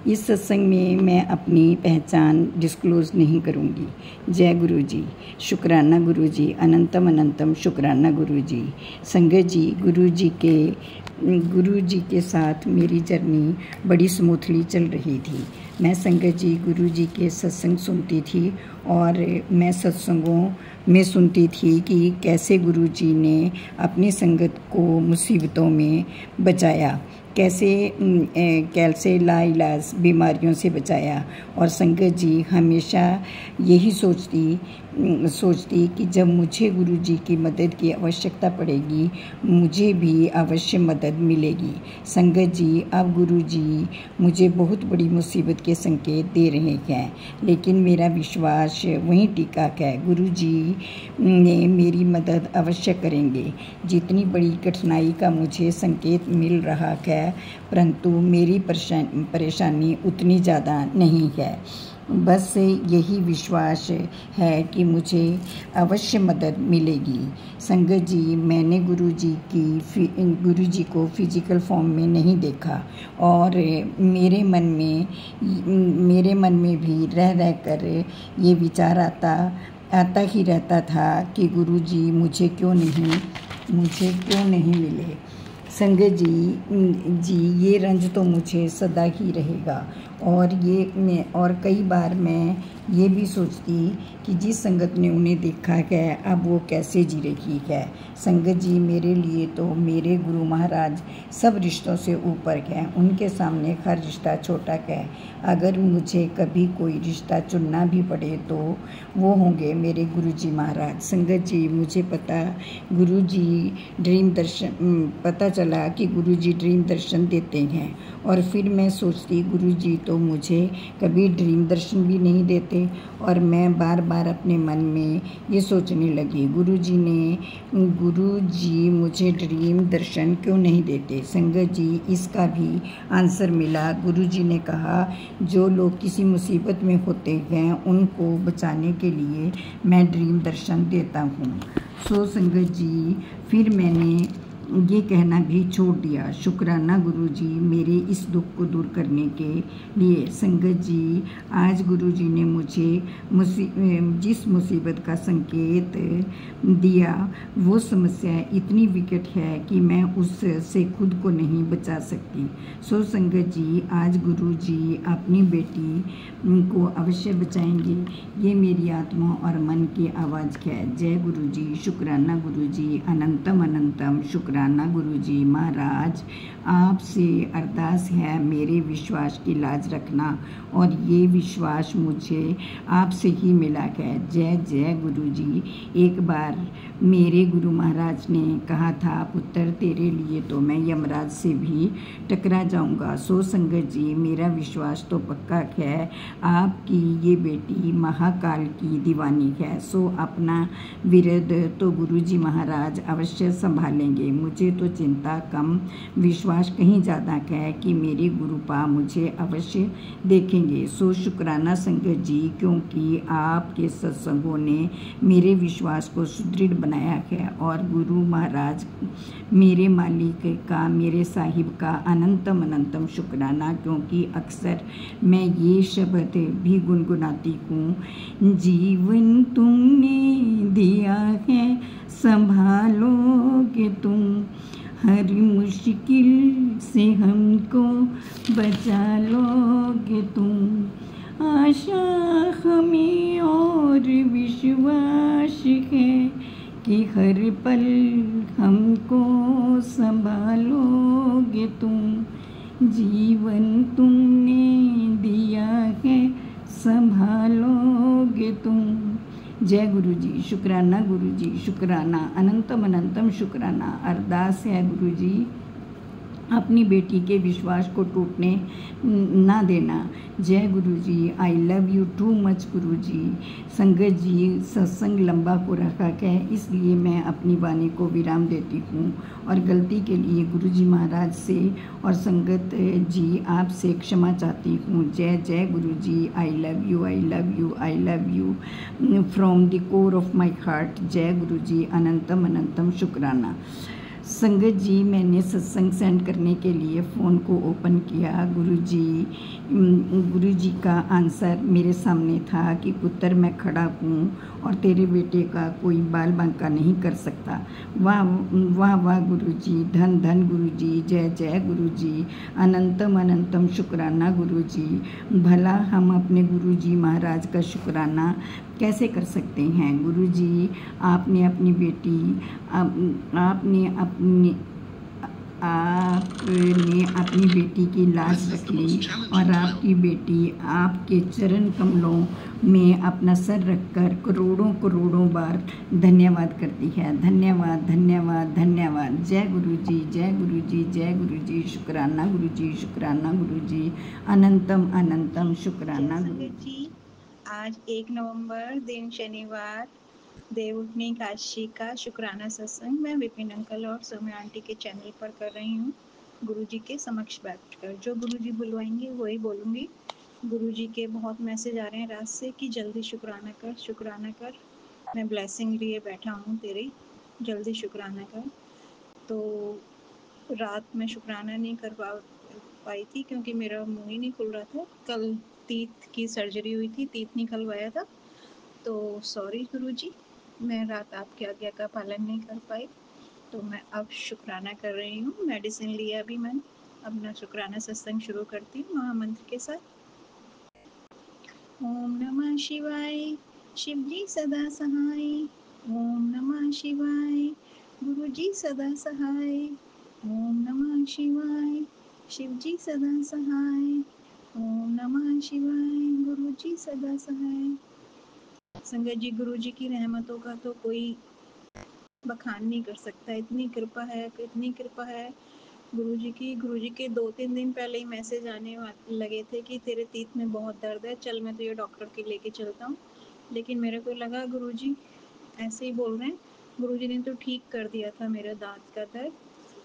इस सत्संग में मैं अपनी पहचान डिस्क्लोज़ नहीं करूंगी। जय गुरु जी। शुक्राना गुरु जी, अनंतम अनंतम शुक्राना गुरु जी। संगत जी, गुरु जी के साथ मेरी जर्नी बड़ी स्मूथली चल रही थी। मैं संगत जी, गुरु जी के सत्संग सुनती थी और मैं सत्संगों में सुनती थी कि कैसे गुरु जी ने अपनी संगत को मुसीबतों में बचाया, कैसे लाइलाज बीमारियों से बचाया। और संगत जी हमेशा यही सोचती कि जब मुझे गुरु जी की मदद की आवश्यकता पड़ेगी, मुझे भी अवश्य मदद मिलेगी। संगत जी, अब गुरु जी मुझे बहुत बड़ी मुसीबत के संकेत दे रहे हैं, लेकिन मेरा विश्वास वहीं टिका है। गुरु जी ने मेरी मदद अवश्य करेंगे। जितनी बड़ी कठिनाई का मुझे संकेत मिल रहा है, परंतु मेरी परेशानी उतनी ज़्यादा नहीं है। बस यही विश्वास है कि मुझे अवश्य मदद मिलेगी। संगत जी, मैंने गुरु जी को फिजिकल फॉर्म में नहीं देखा और मेरे मन में भी रह कर ये विचार आता आता ही रहता था कि गुरुजी मुझे क्यों नहीं मिले। संगत जी ये रंज तो मुझे सदा ही रहेगा। और कई बार मैं ये भी सोचती कि जिस संगत ने उन्हें देखा है अब वो कैसे जी रही है। संगत जी मेरे लिए तो मेरे गुरु महाराज सब रिश्तों से ऊपर है, उनके सामने हर रिश्ता छोटा है। अगर मुझे कभी कोई रिश्ता चुनना भी पड़े तो वो होंगे मेरे गुरुजी महाराज। संगत जी मुझे पता चला कि गुरुजी ड्रीम दर्शन देते हैं, और फिर मैं सोचती गुरुजी तो मुझे कभी ड्रीम दर्शन भी नहीं देते। और मैं बार बार अपने मन में ये सोचने लगी गुरुजी मुझे ड्रीम दर्शन क्यों नहीं देते। संगत जी इसका भी आंसर मिला। गुरुजी ने कहा जो लोग किसी मुसीबत में होते हैं उनको बचाने के लिए मैं ड्रीम दर्शन देता हूँ। संगत जी फिर मैंने ये कहना भी छोड़ दिया। शुक्राना गुरुजी मेरे इस दुख को दूर करने के लिए। संगत जी आज गुरुजी ने मुझे जिस मुसीबत का संकेत दिया वो समस्या इतनी विकट है कि मैं उससे खुद को नहीं बचा सकती। संगत जी आज गुरुजी अपनी बेटी को अवश्य बचाएंगे। ये मेरी आत्मा और मन की आवाज़ है। जय गुरुजी, शुक्राना गुरुजी, अनंतम अनंतम शुक्राना गुरुजी महाराज। आपसे अरदास है मेरे विश्वास की लाज रखना, और ये विश्वास मुझे आपसे ही मिला है। जय जय गुरुजी। एक बार मेरे गुरु महाराज ने कहा था पुत्र तेरे लिए तो मैं यमराज से भी टकरा जाऊंगा। संगत जी मेरा विश्वास तो पक्का है आपकी ये बेटी महाकाल की दीवानी है। अपना विरध तो गुरुजी महाराज अवश्य संभालेंगे। मुझे तो चिंता कम, विश्वास कहीं ज़्यादा है कि मेरे गुरुपा मुझे अवश्य देखेंगे। शुक्राना संगत जी, क्योंकि आपके सत्संगों ने मेरे विश्वास को सुदृढ़ बनाया है, और गुरु महाराज मेरे मालिक का, मेरे साहिब का अनंतम अनंतम शुक्राना। क्योंकि अक्सर मैं ये शब्द भी गुनगुनाती हूँ, जीवन तुमने दिया है संभालोगे तुम, हर मुश्किल से हमको बचा लोगे तुम। आशा हमें और विश्वास है कि हर पल हमको संभालोगे तुम, जीवन तुमने दिया है संभालोगे तुम। जय गुरुजी, शुक्राना गुरुजी, शुक्राना, अनंतम अनंतम शुक्राना। अरदास है गुरुजी अपनी बेटी के विश्वास को टूटने ना देना। जय Guruji, I love you too much Guruji. संगत जी सत्संग लंबा हो रखा है, इसलिए मैं अपनी वाणी को विराम देती हूँ, और गलती के लिए गुरुजी महाराज से और संगत जी आपसे क्षमा चाहती हूँ। जय जय Guruji, I love you, I love you, I love you from the core of my heart. जय गुरुजी, अनंतम अनंतम शुक्राना। संगत जी मैंने सत्संग सेंड करने के लिए फ़ोन को ओपन किया। गुरुजी का आंसर मेरे सामने था कि पुत्र मैं खड़ा हूँ और तेरे बेटे का कोई बाल बांका नहीं कर सकता। वाह वाह वाह गुरुजी, धन धन गुरुजी, जय जय गुरुजी, अनंतम अनंतम शुक्राना गुरुजी। भला हम अपने गुरुजी महाराज का शुक्राना कैसे कर सकते हैं। गुरुजी आपने अपनी बेटी की लाज रख ली, और आपकी बेटी आपके चरण कमलों में अपना सर रखकर करोड़ों करोड़ों बार धन्यवाद करती है। धन्यवाद धन्यवाद धन्यवाद। जय गुरुजी, जय गुरुजी, जय गुरुजी, शुक्राना गुरुजी, शुक्राना गुरुजी, अनंतम अनंतम शुक्राना गुरुजी। आज 1 नवंबर दिन शनिवार देवउठनी काशी का शुक्राना सत्संग मैं विपिन अंकल और सौम्या आंटी के चैनल पर कर रही हूँ, गुरुजी के समक्ष बैठकर। जो गुरुजी बुलवाएंगे वही बोलूँगी। गुरुजी के बहुत मैसेज आ रहे हैं रात से कि जल्दी शुक्राना कर, शुक्राना कर, मैं ब्लेसिंग लिए बैठा हूँ तेरी, जल्दी शुक्राना कर। तो रात में शुक्राना नहीं कर पाई थी क्योंकि मेरा मुँह ही नहीं खुल रहा था। कल तीत की सर्जरी हुई थी, तीत निकलवाया था, तो सॉरी गुरुजी, मैं रात आपकी आज्ञा का पालन नहीं कर पाई। तो मैं अब शुक्राना कर रही हूँ। मेडिसिन लिया अभी मैंने। अपना शुक्राना सत्संग शुरू करती हूँ महामंत्र के साथ। ओम नमः शिवाय, शिव जी सदा सहाय। ओम नमः शिवाय, गुरु जी सदा सहाय। ओम नमः शिवाय, शिव जी सदा सहाय। ओम नमः शिवाय, गुरु जी सदा सहाय। संगत जी, गुरु जी की रहमतों का तो कोई बखान नहीं कर सकता। इतनी कृपा है, इतनी कृपा है गुरु जी की। गुरु जी के 2-3 दिन पहले ही मैसेज आने लगे थे कि तेरे तीत में बहुत दर्द है, चल मैं तुझे डॉक्टर के लेके चलता हूँ। लेकिन मेरे को लगा गुरु जी ऐसे ही बोल रहे हैं। गुरु जी ने तो ठीक कर दिया था मेरा दांत का दर्द,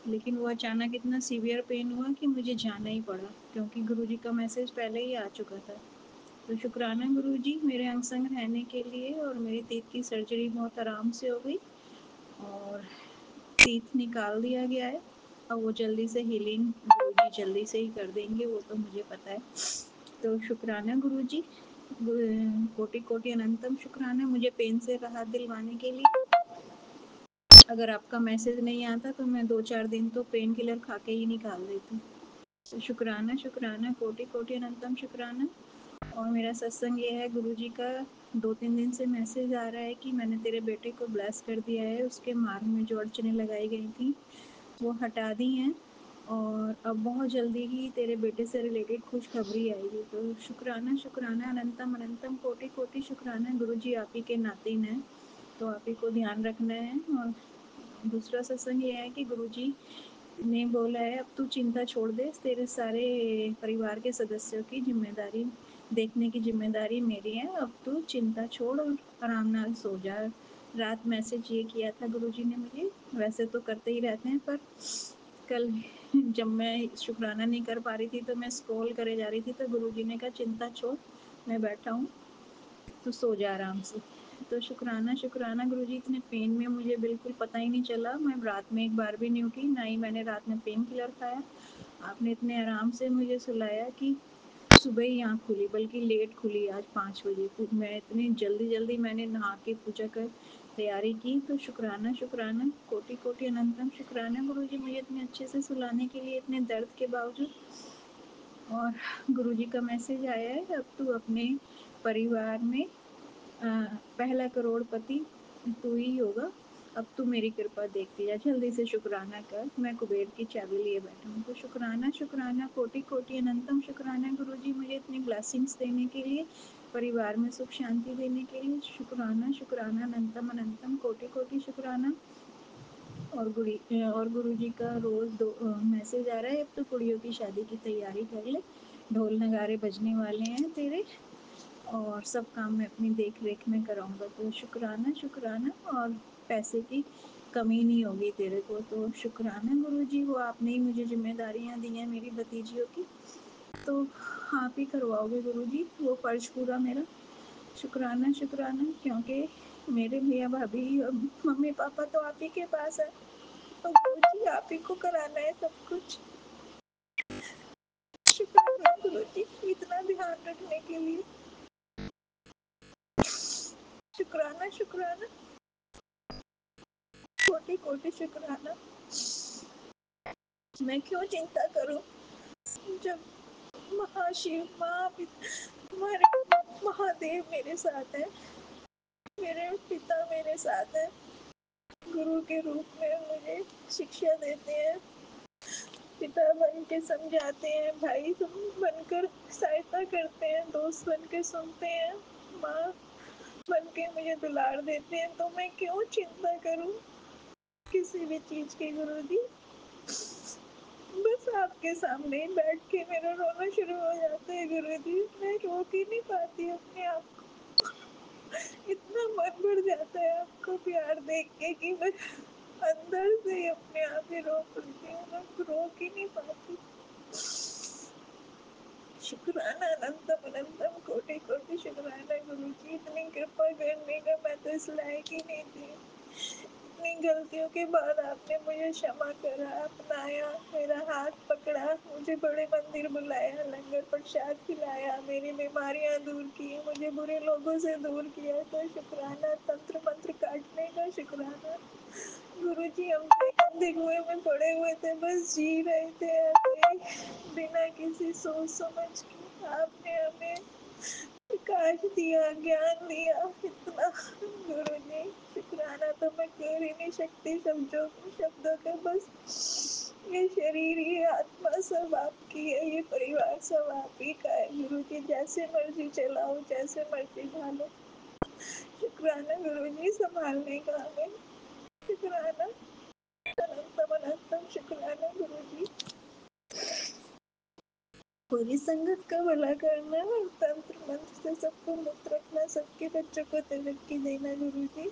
लेकिन वो अचानक इतना सीवियर पेन हुआ कि मुझे जाना ही पड़ा, क्योंकि गुरु जी का मैसेज पहले ही आ चुका था। तो शुक्राना गुरु जी मेरे अंग संग रहने के लिए। और मेरी तीत की सर्जरी बहुत आराम से हो गई और तीत निकाल दिया गया है। अब वो जल्दी से हीलिंग गुरुजी जल्दी से ही कर देंगे, वो तो मुझे पता है। तो शुक्राना गुरुजी, कोटि कोटि अनंतम शुक्राना मुझे पेन से राहत दिलवाने के लिए। अगर आपका मैसेज नहीं आता तो मैं 2-4 दिन तो पेन किलर खा के ही निकाल देती। तो शुक्राना शुक्राना, कोटि कोटि अनंतम शुक्राना। और मेरा सत्संग ये है, गुरुजी का 2-3 दिन से मैसेज आ रहा है कि मैंने तेरे बेटे को ब्लेस कर दिया है। उसके मार्ग में जो अड़चनें लगाई गई थी वो हटा दी हैं और अब बहुत जल्दी ही तेरे बेटे से रिलेटेड खुशखबरी आएगी। तो शुक्राना शुक्राना, अनंतम अनंतम, कोटि कोटि शुक्राना। गुरुजी आप ही के नातिन हैं, तो आप ही को ध्यान रखना है। और दूसरा सत्संग ये है कि गुरुजी ने बोला है अब तू चिंता छोड़ दे, तेरे सारे परिवार के सदस्यों की जिम्मेदारी देखने की जिम्मेदारी मेरी है। अब तू चिंता छोड़ और आराम नाल सो जा। रात मैसेज ये किया था गुरुजी ने मुझे, वैसे तो करते ही रहते हैं, पर कल जब मैं शुक्राना नहीं कर पा रही थी तो मैं स्क्रॉल करे जा रही थी, तो गुरुजी ने कहा चिंता छोड़, मैं बैठा हूँ, तू सो जा आराम से। तो शुक्राना शुक्राना गुरुजी, इतने पेन में मुझे बिल्कुल पता ही नहीं चला। मैं रात में एक बार भी नहीं उठी, ना ही मैंने रात में पेन किलर खाया। आपने इतने आराम से मुझे सुलाया कि सुबह ही आँख खुली, बल्कि लेट खुली आज 5 बजे। मैं इतनी जल्दी जल्दी मैंने नहा के पूजा कर तैयारी की। तो शुक्राना शुक्राना, कोटि कोटि अनंतम शुक्राना गुरुजी, मुझे इतने अच्छे से सुलाने के लिए, इतने दर्द के बावजूद। और गुरुजी का मैसेज आया है अब तू अपने परिवार में पहला करोड़पति तू ही होगा। अब तू मेरी कृपा देखती जा, जल्दी से शुक्राना कर, मैं कुबेर की चाबी लिए बैठा हूँ। तो शुक्राना शुक्राना, कोटि कोटि अनंतम शुक्राना गुरुजी, मुझे इतनी ब्लेसिंग्स देने के लिए, परिवार में सुख शांति देने के लिए। शुक्राना शुक्राना, अनंतम अनंतम, कोटि कोटि शुक्राना। और गुरुजी का रोज मैसेज आ रहा है अब तो कुड़ियों की शादी की तैयारी कर ले, ढोल नगाड़े बजने वाले हैं तेरे, और सब काम मैं अपनी देख रेख में कराऊंगा। तो शुक्राना शुक्राना, और पैसे की कमी नहीं होगी तेरे को। तो शुक्राना गुरुजी, वो आपने ही मुझे जिम्मेदारियां दी हैं मेरी भतीजियों की, तो आप ही करवाओगे गुरुजी वो फर्ज पूरा मेरा। शुक्राना शुक्राना, क्योंकि मेरे भैया भाभी और मम्मी पापा तो आप ही के पास है, तो गुरुजी आप ही को कराना है सब कुछ। शुक्राना गुरुजी इतना ध्यान रखने के लिए। शुक्राना शुक्राना, कोटि कोटि शुक्राना। मैं क्यों चिंता करूं जब महाशिव हमारे महादेव मेरे साथ है, मेरे पिता मेरे साथ है, गुरु के रूप में मुझे शिक्षा देते हैं, पिता बन के समझाते हैं, भाई बनकर सहायता करते हैं, दोस्त बन के सुनते हैं, माँ बन के मुझे दुलार देते हैं। तो मैं क्यों चिंता करूं किसी भी चीज की गुरुजी। बस आपके सामने ही बैठ के मेरा रोना शुरू हो जाता है गुरुजी, मैं रोक ही नहीं पाती अपने आप को। इतना मन भर जाता है आपको प्यार देख के कि मैं अंदर से ही अपने आप ही रो पड़ती हूँ, मैं रोक ही नहीं पाती। शुक्राना अनंतम अनंतम, कोटि कोटि शुक्राना गुरुजी, इतनी कृपा करने का मैं तो इस लायक ही नहीं थी। अपनी गलतियों के बाद आपने मुझे क्षमा करा, अपनाया, मेरा हाथ पकड़ा, मुझे बड़े मंदिर बुलाया, लंगर प्रसाद खिलाया, मेरी बीमारियां दूर की, मुझे बुरे लोगों से दूर किया। तो शुक्राना, तंत्र मंत्र काटने का शुक्राना। गुरुजी, हम गंदे कुएं में पड़े हुए थे, बस जी रहे थे अभी, बिना किसी सोच समझ के आपने हमें प्रकाश दिया, ज्ञान दिया, इतना। गुरुजी, शुक्राना तो मैं कर ही नहीं सकती शब्दों का। बस ये शरीर, ये आत्मा सब आपकी है, ये परिवार सब आप ही का है। गुरुजी, जैसे मर्जी चलाओ, जैसे मर्जी ढालो। शुक्राना गुरुजी, संभालने का हमें। शुक्राना, अनंतम अनंतम शुक्राना गुरुजी। पूरी संगत का भला करना और तंत्र मंत्र से सबको मुक्त रखना, सबके बच्चों को तरक्की देना गुरुजी।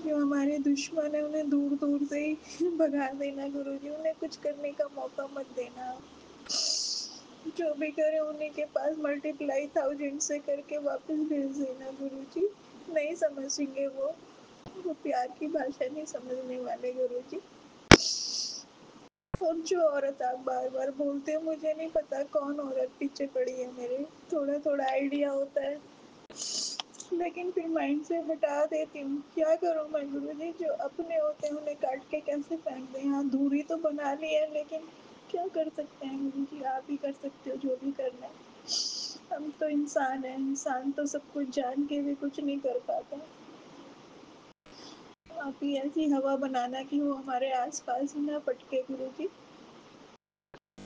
जो हमारे दुश्मन है उन्हें दूर दूर से ही भगा देना गुरुजी, उन्हें कुछ करने का मौका मत देना। जो भी करे उन्हीं के पास मल्टीप्लाई 1000 से करके वापस भेज देना गुरुजी। नहीं समझेंगे वो प्यार की भाषा नहीं समझने वाले गुरुजी। और जो औरत आप बार बार बोलते हो, मुझे नहीं पता कौन औरत पीछे पड़ी है मेरे, थोड़ा थोड़ा आइडिया होता है लेकिन फिर माइंड से हटा देती हूँ। क्या करूँ मैं गुरुजी, जो अपने होते हैं उन्हें काट के कैसे फेंक दें। हाँ, दूरी तो बना ली है लेकिन क्या कर सकते हैं गुरुजी, आप ही कर सकते हो जो भी करना है। हम तो इंसान हैं, इंसान तो सब कुछ जान के भी कुछ नहीं कर पाता। आप ही ऐसी हवा बनाना कि वो हमारे आसपास ही ना फटके गुरुजी।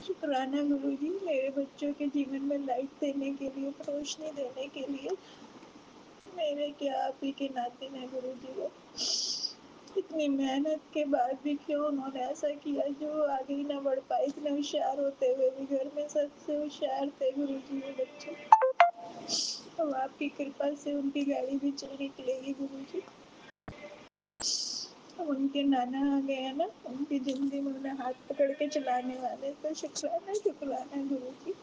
शुक्राना गुरुजी, मेरे बच्चों के जीवन में लाइट देने के लिए, रोशनी देने के लिए। मेरे क्या आप ही के नाते हैं गुरुजी। वो इतनी मेहनत के बाद भी क्यों उन्होंने ऐसा किया, जो आगे ही ना बढ़ पाए। इतने होशियार होते हुए भी घर में सबसे होशियार थे गुरुजी वो बच्चे। तो आपकी कृपा से उनकी गाड़ी भी चल निकलेगी गुरुजी। उनके नाना आ गए हैं ना, उनकी जिंदगी में उन्हें हाथ पकड़ के चलाने वाले। तो शुक्राना शुक्राना गुरुजी,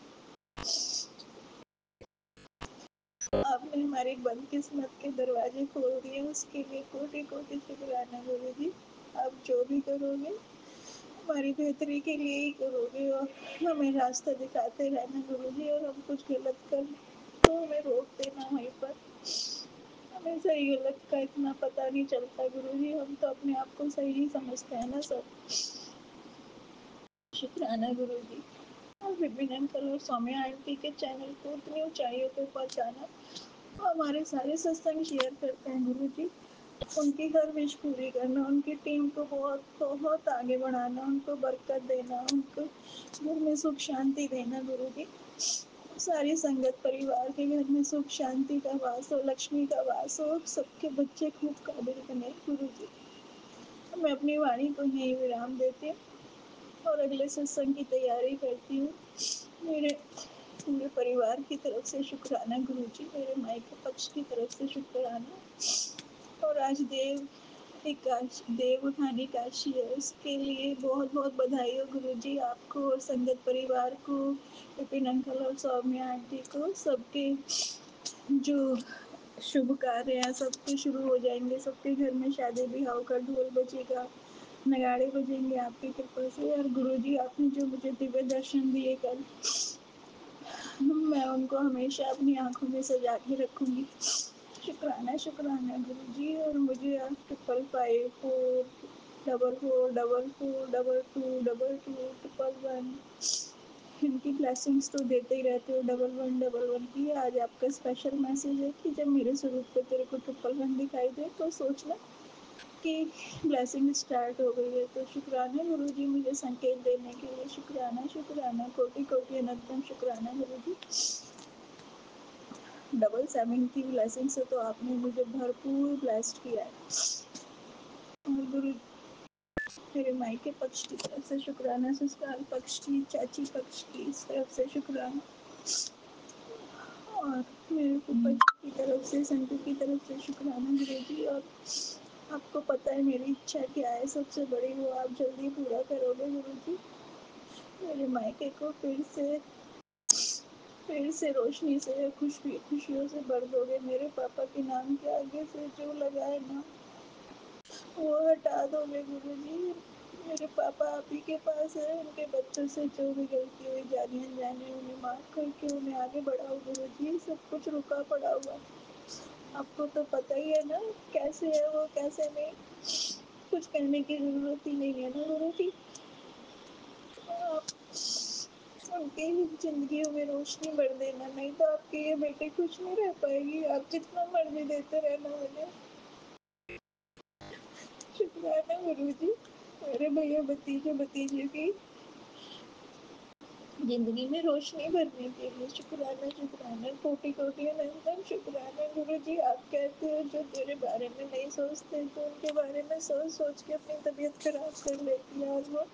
आपने हमारी बंद किस्मत के दरवाजे खोल दिए, उसके लिए कोटि कोटि शुक्राना गुरुजी। आप जो भी करोगे हमारी बेहतरी के लिए ही करोगे, और हमें रास्ता दिखाते रहना गुरुजी। और हम कुछ गलत कर तो हमें रोक देना वहीं पर। हमें सही गलत का इतना पता नहीं चलता गुरुजी, हम तो अपने आप को सही ही समझते हैं ना सब। शुक्राना गुरुजी। और विपिन अंकल और सौम्या आंटी के चैनल को उतनी ऊंचाइयों पे पहुंचाना। हमारे सारे सत्संग शेयर करते हैं गुरुजी। उनकी हर विश पूरी करना, उनकी टीम को बहुत बहुत आगे बढ़ाना, उनको बरकत देना, उनको घर में सुख शांति देना गुरुजी। सारी संगत परिवार के घर में सुख शांति का वास हो, लक्ष्मी का वास हो, सबके बच्चे खूब काबिल बने गुरुजी। मैं अपनी वाणी को यही विराम देती हूँ और अगले सत्संग की तैयारी करती हूँ। मेरे पूरे परिवार की तरफ से शुक्राना गुरुजी, मेरे मायके पक्ष की तरफ से शुक्राना। और आज देव उठानी काशी है, उसके लिए बहुत बहुत बधाई हो गुरुजी आपको और संगत परिवार को, विपिन अंकल और सौम्या आंटी को। सबके जो शुभ कार्य हैं सबके शुरू हो जाएंगे, सबके घर में शादी ब्याह का ढोल बजेगा, नगाड़े बजेंगे आपकी कृपा से। और गुरुजी, आपने जो मुझे दिव्य दर्शन दिए कल, मैं उनको हमेशा अपनी आंखों में सजा के रखूंगी। शुक्राना शुक्राना गुरुजी। और मुझे 555 444 इनकी ब्लेसिंग्स तो देते ही रहते हो। 1111 की आज आपका स्पेशल मैसेज है कि जब मेरे स्वरूप पे तेरे को 111 दिखाई दे तो सोचना कि ब्लेसिंग स्टार्ट हो गई है। तो शुक्राना गुरुजी, मुझे संकेत देने के लिए। शुक्राना शुक्राना, कोटि कोटि अनंतम शुक्राना गुरुजी। 777 की ब्लेसिंग से तो आपने मुझे भरपूर ब्लेस्ड किया है। और गुरु, मेरे मायके पक्ष की तरफ से शुक्राना, ससुराल पक्ष की, चाची पक्ष की इस तरफ से शुक्राना, और मेरे फूफा जी की तरफ से, संटू की तरफ से शुक्राना गुरुजी। और आपको पता है मेरी इच्छा क्या है सबसे बड़ी, वो आप जल्दी पूरा करोगे गुरुजी। मेरे मायके को फिर से रोशनी से, खुशियों से भर दोगे। मेरे पापा के नाम के आगे से जो लगा है ना, वो हटा दोगे गुरुजी। मेरे पापा आप ही के पास है, उनके बच्चों से जो भी गलती हुई जाने अनजाने उन्हें माफ करके उन्हें आगे बढ़ाओ गुरुजी। सब कुछ रुका पड़ा हुआ, आपको तो पता ही है ना कैसे है वो कैसे नहीं। कुछ कहने की जरूरत ही नहीं है ना गुरुजी। आप उनकी जिंदगी में रोशनी भर देना, नहीं तो आपके ये बेटे कुछ नहीं रह पाएगी। आप जितना मर्जी देते रहना मुझे। शुक्राना गुरुजी, मेरे भैया भतीजे भतीजे की जिंदगी में रोशनी भरने के लिए शुक्राना शुक्राना कोटि कोटि अनंतम शुक्राना। गुरु जी आप कहते हो जो तेरे बारे में नहीं सोचते तो उनके बारे में सोच सोच के अपनी तबीयत खराब कर लेती है, और वो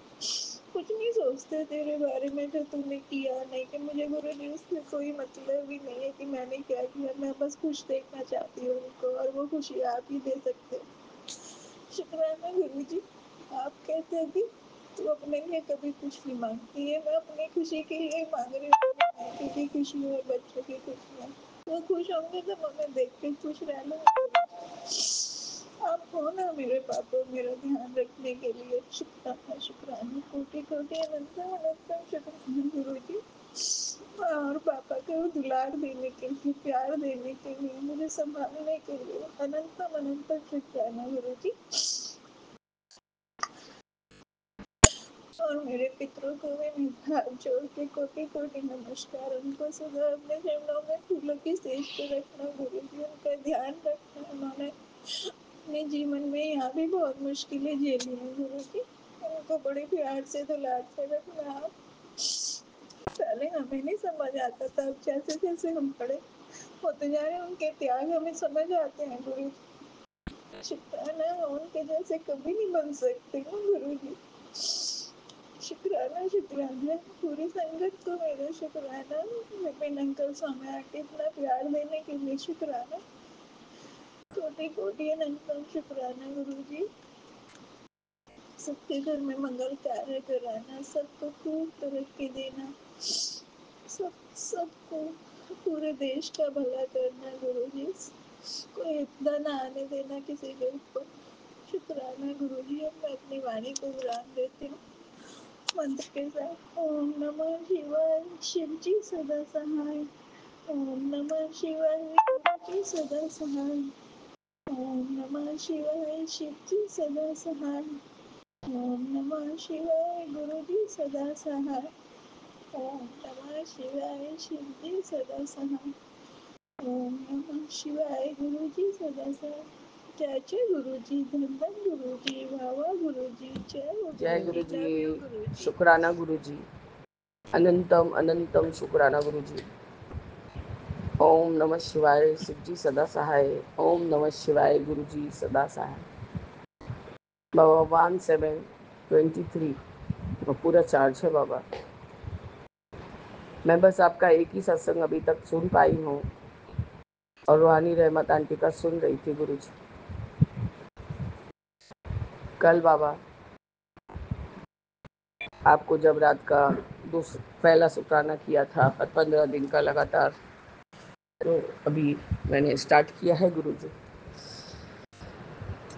कुछ नहीं सोचते तेरे बारे में जो तूने किया नहीं कि मुझे गुरु जी उससे कोई मतलब ही नहीं है कि मैंने क्या किया। मैं बस खुश देखना चाहती हूँ उनको, और वो खुशी आप ही दे सकते हो। शुक्राना गुरु जी, आप कहते हैं कि तू अपने लिए कभी कुछ नहीं मांगती है, मैं अपनी खुशी के लिए मांग रही हूँ। क्योंकि खुशी और बच्चों की खुशी है, वो खुश होंगे तो मैं देख के खुश रह लूँगी। आप हो ना मेरे पापा, मेरा ध्यान रखने के लिए। शुक्राना शुक्राना कोटि कोटि अनंतम अनंतम शुक्राना गुरु जी। और पापा को दुलार देने के लिए, प्यार देने के लिए, मुझे संभालने के लिए अनंतम अनंतम शुक्राना गुरु जी। और मेरे पितरों को भी मैं हाथ जोड़ के कोटि कोटि नमस्कार। उनको सदा अपने चरणों में फूलों की सेज पे रखना गुरु जी, उनका ध्यान रखना। उन्होंने अपने जीवन में यहाँ भी बहुत मुश्किलें झेली हैं गुरु जी, उनको बड़े प्यार से दुलार से रखना आप। पहले हमें नहीं समझ आता था, अब जैसे जैसे हम बड़े होते जा रहे हैं उनके त्याग हमें समझ आते हैं गुरु जी। शुक्राना, उनके जैसे कभी नहीं बन सकते ना गुरु जी। शुक्राना शुक्राना पूरी संगत को मेरा शुक्राना। विपिन अंकल स्वामी आंटी इतना प्यार देने के लिए शुक्राना। कोटि कोटि अनंतम शुक्राना गुरु जी। सबके घर में मंगल कार्य कराना, सबको खूब तरक्की देना, सबको पूरे देश का भला करना गुरु जी। कोई इतना ना आने देना किसी के ऊपर। शुक्राना गुरु जी। अब मैं अपनी वाणी को विराम देती हूँ मंत्र के साथ। ओम नमः शिवाय शिव जी सदा सहाय। ओम नमः शिवाय शिव जी सदा सहाय। ओम नमः शिवाय शिव जी सदा सहाय। ओम नमः शिवाय गुरु जी सदा सहाय। ओम नमः शिवाय शिव जी सदा सहाय। ओम नमः शिवाय गुरु जी सदा सहाय। जय जय गुरु जी, धन धन गुरु जी, वाह वाह गुरु जी, जय हो जय गुरु गुरु जी, लव यू जी, गुरु जी। शुक्राना गुरु जी, अनंतम अनंतम शुक्राना गुरु जी। ओम नमः शिवाय शिव जी सदा सहाय। ओम नमः शिवाय गुरु जी सदा सहाय। बाबा 1723 वो पूरा चार्ज है बाबा। मैं बस आपका एक ही सत्संग अभी तक सुन पाई हूँ, और रूहानी रहमत आंटी का सुन रही थी गुरु जी। कल बाबा आपको जब रात का पहला शुक्राना किया था 15 दिन का लगातार, तो अभी मैंने स्टार्ट किया है गुरु जी।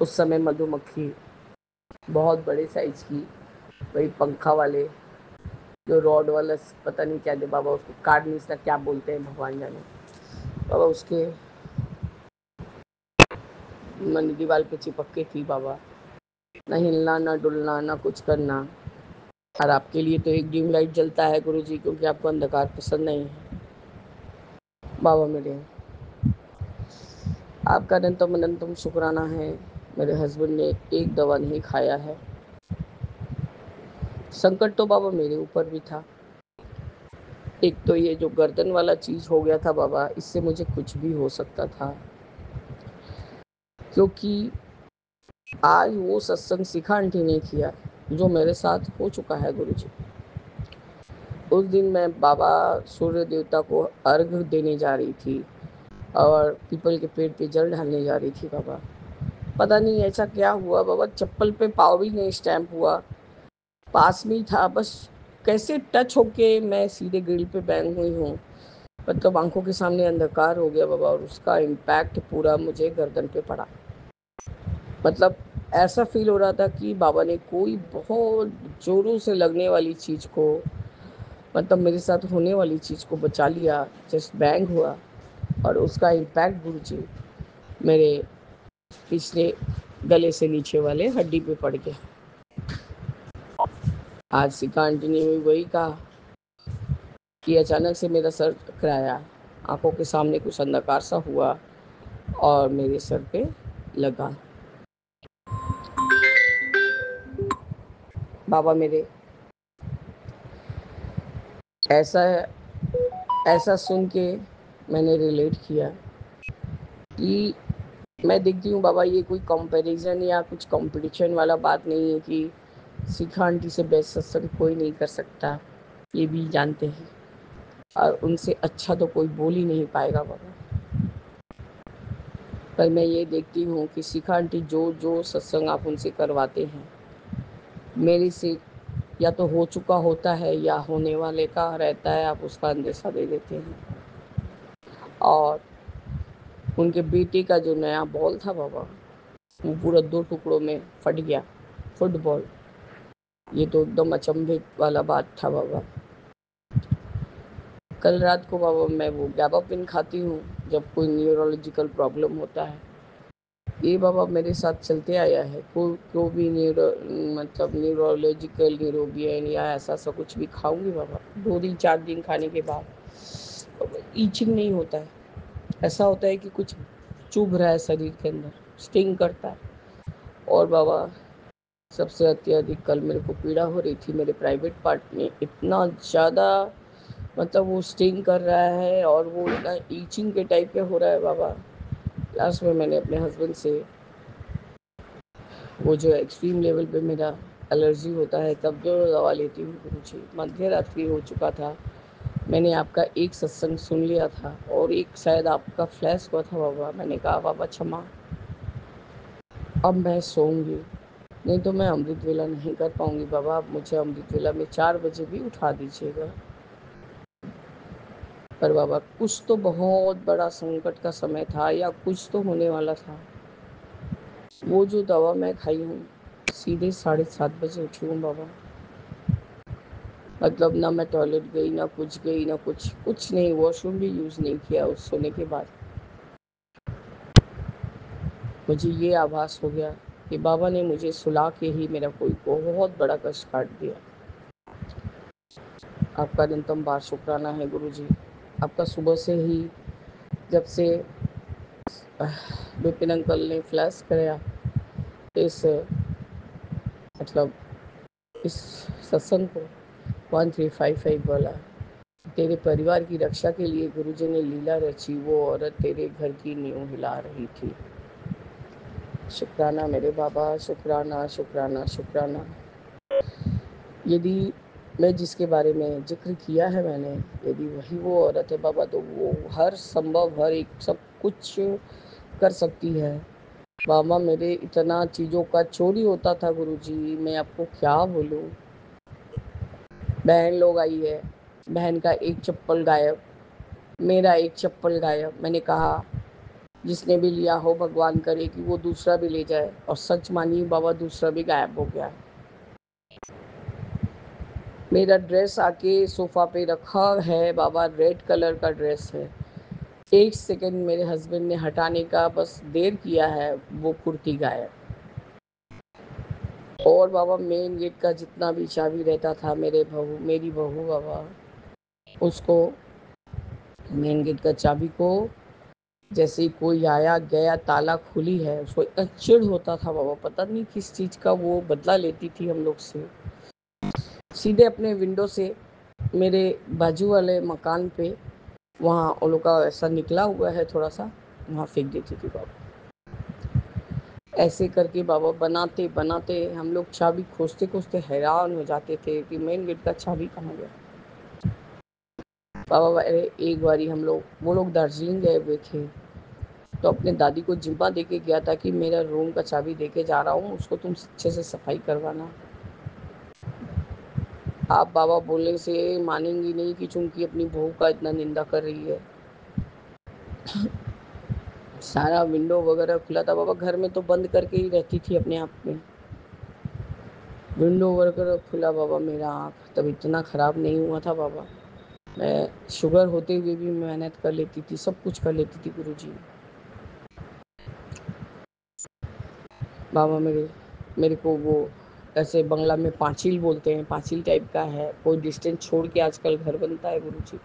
उस समय मधुमक्खी बहुत बड़े साइज की, वही पंखा वाले जो रॉड वाला, पता नहीं क्या दे बाबा, उसको कार्ड नहीं सकता क्या बोलते हैं भगवान जाने बाबा, उसके मन दीवार पे चिपक के थी बाबा। ना हिलना ना डुलना ना कुछ करना। और आपके लिए तो एक डिम लाइट जलता है गुरु जी, क्योंकि आपको अंधकार पसंद नहीं है बाबा मेरे। आपका अनंतम अनंतम शुक्राना है। मेरे हस्बैंड ने एक दवा नहीं खाया है। संकट तो बाबा मेरे ऊपर भी था। एक तो ये जो गर्दन वाला चीज हो गया था बाबा, इससे मुझे कुछ भी हो सकता था, क्योंकि आज वो सत्संग सिखा आंटी ने किया जो मेरे साथ हो चुका है गुरु जी। उस दिन मैं बाबा सूर्य देवता को अर्घ देने जा रही थी और पीपल के पेड़ पे जल ढालने जा रही थी बाबा। पता नहीं ऐसा क्या हुआ बाबा, चप्पल पे पाँव भी नहीं स्टैम्प हुआ, पास में ही था, बस कैसे टच होके मैं सीधे ग्रिल पे बैंग हुई हूँ। मतलब आंखों के सामने अंधकार हो गया बाबा, और उसका इम्पैक्ट पूरा मुझे गर्दन पे पड़ा। मतलब ऐसा फील हो रहा था कि बाबा ने कोई बहुत ज़ोरों से लगने वाली चीज़ को, मतलब मेरे साथ होने वाली चीज़ को बचा लिया। जस्ट बैंग हुआ और उसका इम्पैक्ट गुरुजी मेरे पिछले गले से नीचे वाले हड्डी पे पड़ गया। आज सिका आंटी ने भी वही कहा कि अचानक से मेरा सर टकराया, आंखों के सामने कुछ अंधकार सा हुआ और मेरे सर पे लगा। बाबा मेरे ऐसा ऐसा सुन के मैंने रिलेट किया कि मैं देखती हूँ बाबा, ये कोई कंपैरिजन या कुछ कंपटीशन वाला बात नहीं है कि शिखा आंटी से बेस्ट सत्संग कोई नहीं कर सकता, ये भी जानते हैं और उनसे अच्छा तो कोई बोल ही नहीं पाएगा बाबा। पर मैं ये देखती हूँ कि शिखा आंटी जो जो सत्संग आप उनसे करवाते हैं, मेरे से या तो हो चुका होता है या होने वाले का रहता है, आप उसका अंदेशा दे देते हैं। और उनके बेटे का जो नया बॉल था बाबा, वो पूरा 2 टुकड़ों में फट गया, फुटबॉल। ये तो एकदम अचंभित वाला बात था बाबा। कल रात को बाबा मैं वो गैबापिन खाती हूँ जब कोई न्यूरोलॉजिकल प्रॉब्लम होता है। ये बाबा मेरे साथ चलते आया है, को भी मतलब न्यूरोलॉजिकल न्यूरोबियन या ऐसा सा कुछ भी खाऊंगी बाबा, 2 दिन 4 दिन खाने के बाद ईचिंग नहीं होता है। ऐसा होता है कि कुछ चुभ रहा है शरीर के अंदर, स्टिंग करता है। और बाबा सबसे अत्यधिक कल मेरे को पीड़ा हो रही थी मेरे प्राइवेट पार्ट में, इतना ज़्यादा मतलब वो स्टिंग कर रहा है और वो इतना ईचिंग के टाइप के हो रहा है बाबा। लास्ट में मैंने अपने हस्बैंड से वो जो एक्सट्रीम लेवल पे मेरा एलर्जी होता है तब जो दवा लेती हूँ गुरुजी, मध्य रात्रि हो चुका था, मैंने आपका एक सत्संग सुन लिया था और एक शायद आपका फ्लैश हुआ था बाबा। मैंने कहा बाबा क्षमा, अब मैं सोऊंगी, नहीं तो मैं अमृत वेला नहीं कर पाऊंगी बाबा। आप मुझे अमृत वेला में 4 बजे भी उठा दीजिएगा। पर बाबा कुछ तो बहुत बड़ा संकट का समय था या कुछ तो होने वाला था। वो जो दवा मैं खाई हूँ, सीधे 7:30 बजे उठी हूँ बाबा। मतलब ना मैं टॉयलेट गई, ना कुछ गई, ना कुछ नहीं, वॉशरूम भी यूज़ नहीं किया उस सोने के बाद। मुझे ये आभास हो गया कि बाबा ने मुझे सुला के ही मेरा कोई बहुत बड़ा कष्ट काट दिया। आपका न्यूनतम बार शुक्राना है गुरुजी। आपका सुबह से ही जब से विपिन अंकल ने फ्लैश कराया इस मतलब इस सत्संग को 1355 वाला, तेरे परिवार की रक्षा के लिए गुरुजी ने लीला रची, वो औरत तेरे घर की नींव हिला रही थी। शुक्राना मेरे बाबा, शुक्राना शुक्राना शुक्राना। यदि मैं जिसके बारे में जिक्र किया है मैंने, यदि वही वो औरत है बाबा, तो वो हर संभव हर एक सब कुछ कर सकती है बाबा। मेरे इतना चीज़ों का चोरी होता था गुरुजी, मैं आपको क्या बोलूँ। बहन लोग आई है, बहन का एक चप्पल गायब, मेरा एक चप्पल गायब। मैंने कहा जिसने भी लिया हो भगवान करे कि वो दूसरा भी ले जाए, और सच मानिए बाबा दूसरा भी गायब हो गया। मेरा ड्रेस आके सोफा पे रखा है बाबा, रेड कलर का ड्रेस है। 1 सेकंड मेरे हस्बैंड ने हटाने का बस देर किया है, वो कुर्ती गायब। और बाबा मेन गेट का जितना भी चाबी रहता था, मेरी बहू बाबा, उसको मेन गेट का चाबी को जैसे ही कोई आया गया, ताला खुली है, उसको इतना चिढ़ होता था बाबा, पता नहीं किस चीज़ का वो बदला लेती थी हम लोग से। सीधे अपने विंडो से मेरे बाजू वाले मकान पे, वहाँ उन लोग का ऐसा निकला हुआ है थोड़ा सा, वहाँ फेंक देती थी बाबा। ऐसे करके बाबा बनाते बनाते हम लोग चाबी खोजते खोजते हैरान हो जाते थे कि मेन गेट का चाबी कहाँ गया बाबा। एक बारी वो लोग दार्जिलिंग गए हुए थे, तो अपने दादी को जिम्मा दे के गया था कि मेरा रूम का चाबी दे के जा रहा हूँ, उसको तुम अच्छे से सफाई करवाना। आप बाबा बोलने से मानेंगी नहीं कि चूंकि अपनी बहू का इतना निंदा कर रही है। सारा विंडो वगैरह खुला था बाबा, घर में तो बंद करके ही रहती थी अपने आप में, विंडो वगैरह खुला बाबा, मेरा आँख तब इतना ख़राब नहीं हुआ था बाबा। मैं शुगर होते हुए भी मेहनत कर लेती थी, सब कुछ कर लेती थी गुरुजी। बाबा मेरे को वो ऐसे बंगला में पाँचिल बोलते हैं, पाँचिल टाइप का है, कोई डिस्टेंस छोड़ के आजकल घर बनता है गुरुजी,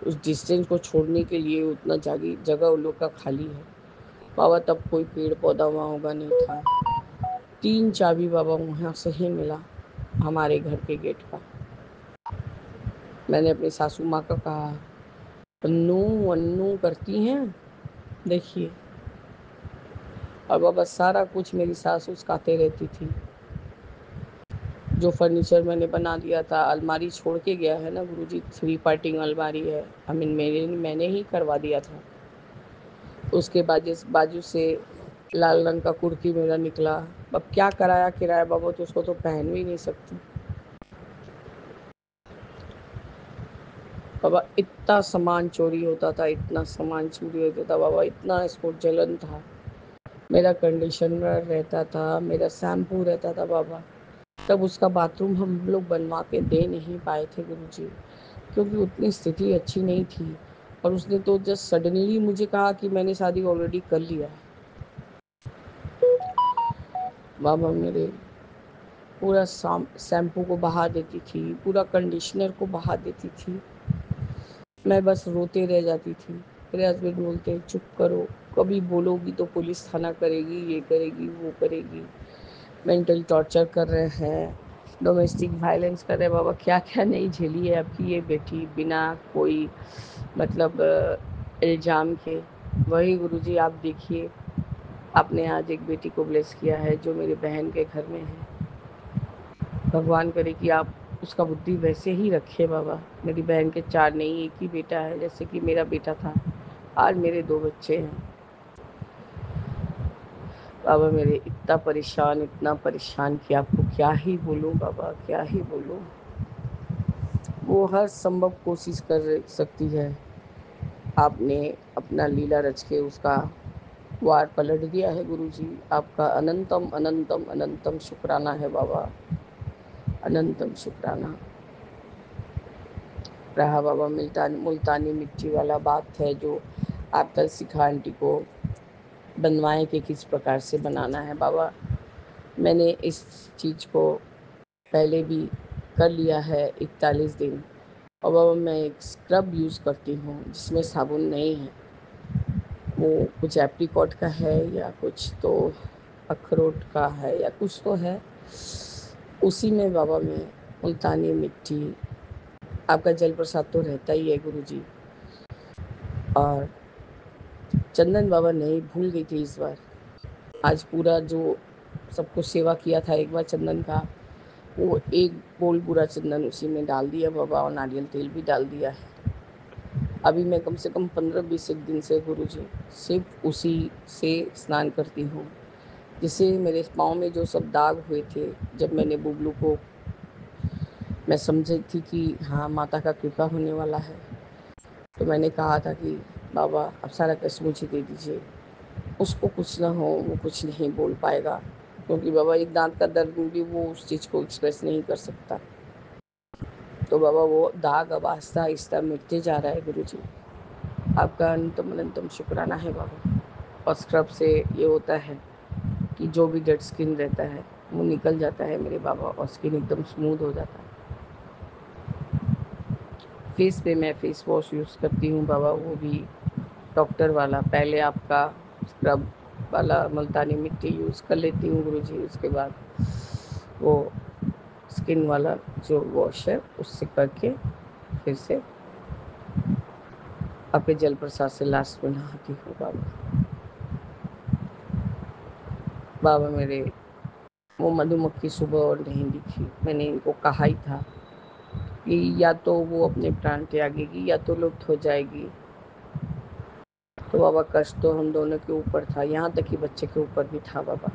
उस डिस्टेंस को छोड़ने के लिए उतना जगह उन लोग का खाली है बाबा। तब कोई पेड़ पौधा वहाँ होगा नहीं था। 3 चाबी बाबा वहाँ से ही मिला हमारे घर के गेट का। मैंने अपनी सासू माँ का कहा, अन्नू अन्नू करती हैं देखिए, और बाबा सारा कुछ मेरी सास उसकाते रहती थी। जो फर्नीचर मैंने बना दिया था, अलमारी छोड़ के गया है ना गुरुजी, 3 पार्टिंग अलमारी है, मैंने ही करवा दिया था। उसके बाजू से लाल रंग का कुर्ती मेरा निकला। अब क्या कराया किराया बाबा, तो उसको तो पहन भी नहीं सकती बाबा। इतना सामान चोरी होता था, इतना सामान चोरी होता था बाबा, इतना इसको जलन था। मेरा कंडीशनर रहता था, मेरा शैम्पू रहता था बाबा। तब उसका बाथरूम हम लोग बनवा के दे नहीं पाए थे गुरुजी, क्योंकि उतनी स्थिति अच्छी नहीं थी। और उसने तो जस्ट सडनली मुझे कहा कि मैंने शादी ऑलरेडी कर लिया है। बाबा मेरे पूरा शैम्पू को बहा देती थी, पूरा कंडीशनर को बहा देती थी। मैं बस रोते रह जाती थी। मेरे हस्बैंड बोलते चुप करो, कभी बोलोगी तो पुलिस थाना करेगी, ये करेगी वो करेगी, मेंटल टॉर्चर कर रहे हैं, डोमेस्टिक वायलेंस कर रहे हैं बाबा। क्या क्या नहीं झेली है आपकी ये बेटी बिना कोई मतलब इल्ज़ाम के। वही गुरुजी आप देखिए, आपने आज एक बेटी को ब्लेस किया है जो मेरी बहन के घर में है। भगवान करे कि आप उसका बुद्धि वैसे ही रखे बाबा। मेरी बहन के 4 नहीं 1 ही बेटा है, जैसे कि मेरा बेटा था। आज मेरे 2 बच्चे हैं बाबा। मेरे इतना परेशान कि आपको क्या ही बोलूं बाबा, क्या ही बोलूं। वो हर संभव कोशिश कर सकती है, आपने अपना लीला रच के उसका वार पलट दिया है गुरुजी। आपका अनंतम अनंतम अनंतम शुक्राना है बाबा, अनंतम शुक्राना रहा बाबा। मुल्तानी मिट्टी वाला बात है जो आप कल सिखा आंटी को बनवाएं कि किस प्रकार से बनाना है बाबा। मैंने इस चीज़ को पहले भी कर लिया है 41 दिन। और बाबा मैं एक स्क्रब यूज़ करती हूँ जिसमें साबुन नहीं है, वो कुछ एप्रीकॉट का है या कुछ तो अखरोट का है या कुछ तो है, उसी में बाबा मैं मुल्तानी मिट्टी, आपका जल प्रसाद तो रहता ही है गुरुजी, और चंदन बाबा नहीं भूल गई थी इस बार। आज पूरा जो सबको सेवा किया था एक बार चंदन का, वो एक बोल पूरा चंदन उसी में डाल दिया बाबा, और नारियल तेल भी डाल दिया है। अभी मैं कम से कम 15-20 एक दिन से गुरुजी सिर्फ उसी से स्नान करती हूँ, जिससे मेरे पाँव में जो सब दाग हुए थे, जब मैंने बुबलू को, मैं समझी थी कि हाँ माता का कृपा होने वाला है, तो मैंने कहा था कि बाबा अब सारा कष्ट मुझे दे दीजिए, उसको कुछ ना हो, वो कुछ नहीं बोल पाएगा, क्योंकि बाबा एक दांत का दर्द भी वो उस चीज़ को एक्सप्रेस नहीं कर सकता। तो बाबा वो दाग अब आहिस्ता आहिस्ता मिटते जा रहा है गुरुजी। आपका अनंतम अनंतम शुक्राना है बाबा। और स्क्रब से ये होता है कि जो भी डेड स्किन रहता है वो निकल जाता है मेरे बाबा, और स्किन एकदम स्मूथ हो जाता है। फेस पे मैं फेस वॉश यूज़ करती हूँ बाबा, वो भी डॉक्टर वाला। पहले आपका स्क्रब वाला मुल्तानी मिट्टी यूज़ कर लेती हूँ गुरुजी, उसके बाद वो स्किन वाला जो वॉश है उससे करके फिर से आपके जल प्रसाद से लास्ट में नहाती हूँ बाबा। बाबा मेरे वो मधुमक्खी सुबह और नहीं दिखी। मैंने इनको कहा ही था कि या तो वो अपने प्राण त्यागेगी या तो लुप्त हो जाएगी। तो बाबा कष्ट तो हम दोनों के ऊपर था, यहाँ तक कि बच्चे के ऊपर भी था बाबा।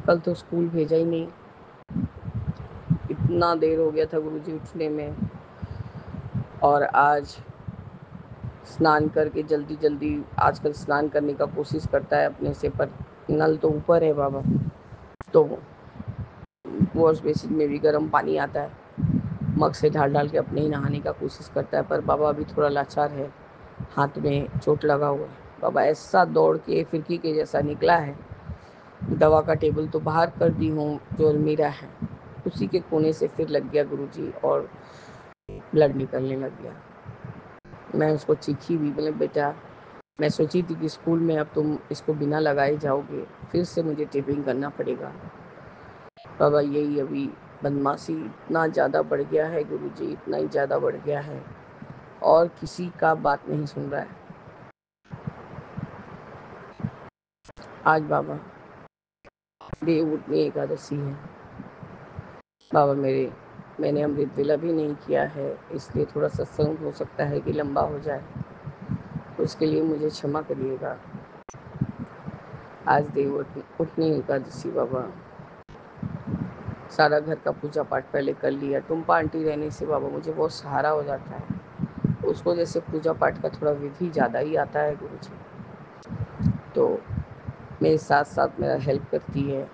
कल तो स्कूल भेजा ही नहीं, इतना देर हो गया था गुरुजी उठने में। और आज स्नान करके जल्दी जल्दी आजकल स्नान करने का कोशिश करता है अपने से, पर नल तो ऊपर है बाबा, तो वॉश बेसिन में भी गर्म पानी आता है, मग से ढाल ढाल के अपने ही नहाने का कोशिश करता है। पर बाबा अभी थोड़ा लाचार है, हाथ में चोट लगा हुआ है। बाबा ऐसा दौड़ के फिरकी के जैसा निकला है, दवा का टेबल तो बाहर कर दी हूँ, जो अलमीरा है उसी के कोने से फिर लग गया गुरुजी, और ब्लड निकलने लग गया। मैं उसको चीखी भी, बोले बेटा मैं सोची थी कि स्कूल में अब तुम इसको बिना लगाए जाओगे, फिर से मुझे टेपिंग करना पड़ेगा। बाबा यही अभी बदमाशी इतना ज़्यादा बढ़ गया है गुरुजी, इतना ही ज़्यादा बढ़ गया है, और किसी का बात नहीं सुन रहा है। आज बाबा देव उठनी एकादशी है बाबा, मैंने अमृत वेला भी नहीं किया है, इसलिए थोड़ा सत्संग हो सकता है कि लंबा हो जाए, तो उसके लिए मुझे क्षमा करिएगा। आज देव उठनी एकादशी बाबा, सारा घर का पूजा पाठ पहले कर लिया। टुम्पा आंटी रहने से बाबा मुझे बहुत सहारा हो जाता है, उसको जैसे पूजा पाठ का थोड़ा विधि ज़्यादा ही आता है गुरुजी, तो मेरे साथ साथ मेरा हेल्प करती है।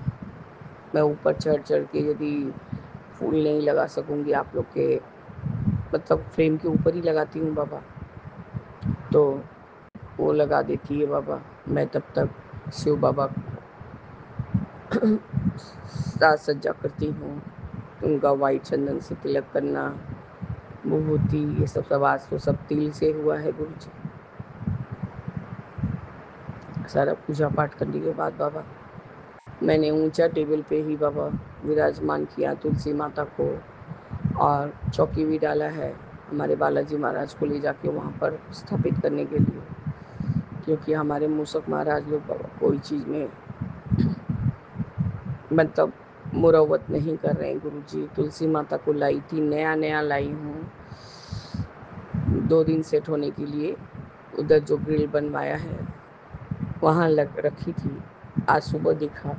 मैं ऊपर चढ़ चढ़ के यदि फूल नहीं लगा सकूँगी आप लोग के मतलब फ्रेम के ऊपर ही लगाती हूँ बाबा, तो वो लगा देती है बाबा। मैं तब तक शिव बाबा साज सज्जा करती हूँ, उनका वाइट चंदन से तिलक करना, विभूति, ये सब आज तो सब तिल से हुआ है गुरु जी। सारा पूजा पाठ करने के बाद बाबा मैंने ऊंचा टेबल पे ही बाबा विराजमान किया तुलसी माता को, और चौकी भी डाला है हमारे बालाजी महाराज को ले जाके वहाँ पर स्थापित करने के लिए, क्योंकि हमारे मूसक महाराज लोग बाबा कोई चीज़ में मतलब मुरवत नहीं कर रहे हैं गुरुजी। तुलसी माता को लाई थी, नया नया लाई हूँ, 2 दिन सेट होने के लिए उधर जो ग्रिल बनवाया है वहाँ लग रखी थी। आज सुबह देखा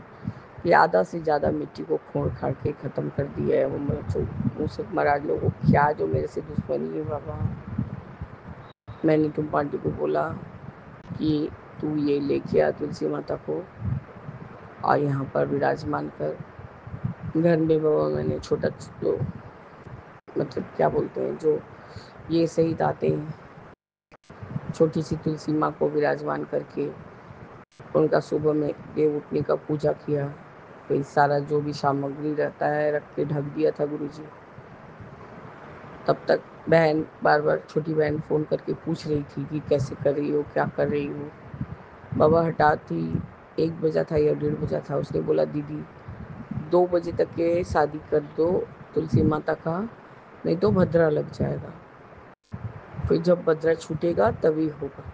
कि आधा से ज़्यादा मिट्टी को खोड़ खाड़ के ख़त्म कर दिया है वो मूसक महाराज लोगों को। क्या जो मेरे से दुश्मनी है बाबा। मैंने तुम पांटी को बोला कि तू ये लेके आ तुलसी माता को और यहाँ पर विराजमान कर। घर में बाबा मैंने छोटा जो मतलब क्या बोलते हैं जो ये सहित आते हैं, छोटी सी तुलसी माँ को विराजमान करके उनका सुबह में देव उठने का पूजा किया। फिर सारा जो भी सामग्री रहता है रख के ढक दिया था गुरुजी। तब तक बहन बार बार छोटी बहन फ़ोन करके पूछ रही थी कि कैसे कर रही हो, क्या कर रही हो। बाबा हठात ही 1 बजा था या 1:30 बजा था, उसने बोला दीदी 2 बजे तक के शादी कर दो तुलसी माता का, नहीं तो भद्रा लग जाएगा, फिर जब भद्रा छूटेगा तभी होगा।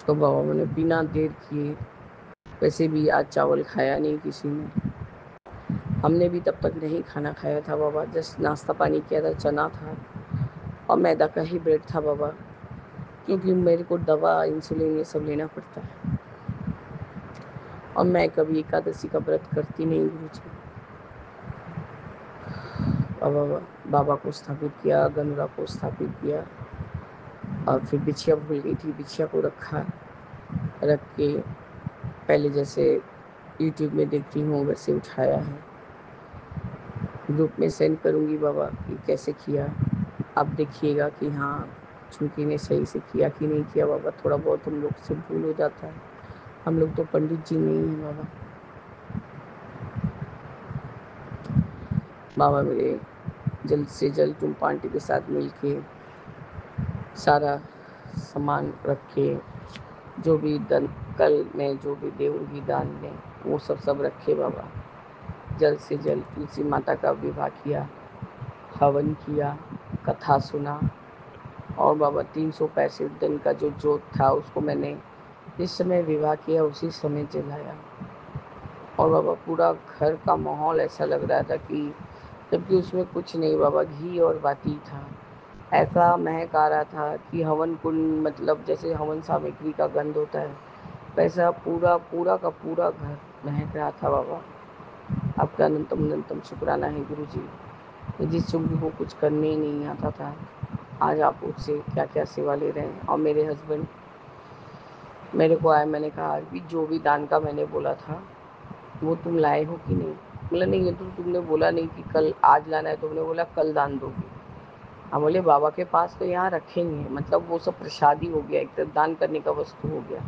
तो बाबा मैंने बिना देर किए, वैसे भी आज चावल खाया नहीं किसी ने, हमने भी तब तक नहीं खाना खाया था बाबा, जस्ट नाश्ता पानी किया था, चना था और मैदा का ही ब्रेड था बाबा, क्योंकि मेरे को दवा इंसुलिन ये सब लेना पड़ता है और मैं कभी एकादशी का व्रत करती नहीं गुरुजी। बाबा को स्थापित किया, गनुरा को स्थापित किया और फिर बिछिया भूल गई थी, बिछिया को रख के पहले जैसे यूट्यूब में देखती हूँ वैसे उठाया है। ग्रुप में सेंड करूँगी बाबा कि कैसे किया, आप देखिएगा कि हाँ छुकी ने सही से किया कि नहीं किया बाबा। थोड़ा बहुत हम लोग से भूल हो जाता है, हम लोग तो पंडित जी नहीं हैं बाबा। बाबा मेरे जल्द से जल्द तुम पांटी के साथ मिलके सारा सामान रख के, जो भी कल में जो भी देऊँगी दान में वो सब रखे बाबा। जल्द से जल्द तुलसी माता का विवाह किया, हवन किया, कथा सुना और बाबा 365 दिन का जो जोत था उसको मैंने जिस समय विवाह किया उसी समय जलाया। और बाबा पूरा घर का माहौल ऐसा लग रहा था कि जबकि उसमें कुछ नहीं बाबा, घी और बाती था। ऐसा महक आ रहा था कि हवन कुंड मतलब जैसे हवन सामग्री का गंध होता है वैसा पूरा का पूरा घर महक रहा था बाबा। आपका अनंतम अनंतम शुक्राना है गुरुजी। जिस चुम्बी को कुछ करने ही नहीं आता था आज आप उससे क्या क्या सेवा ले रहे हैं। और मेरे हस्बैंड मेरे को आए, मैंने कहा कि जो भी दान का मैंने बोला था वो तुम लाए हो कि नहीं। बोला नहीं, ये तो तुमने बोला नहीं कि कल आज लाना है, तुमने बोला कल दान दोगे। हम बोले बाबा के पास तो यहाँ रखे ही हैं, मतलब वो सब प्रसादी हो गया, एक तरह दान करने का वस्तु हो गया।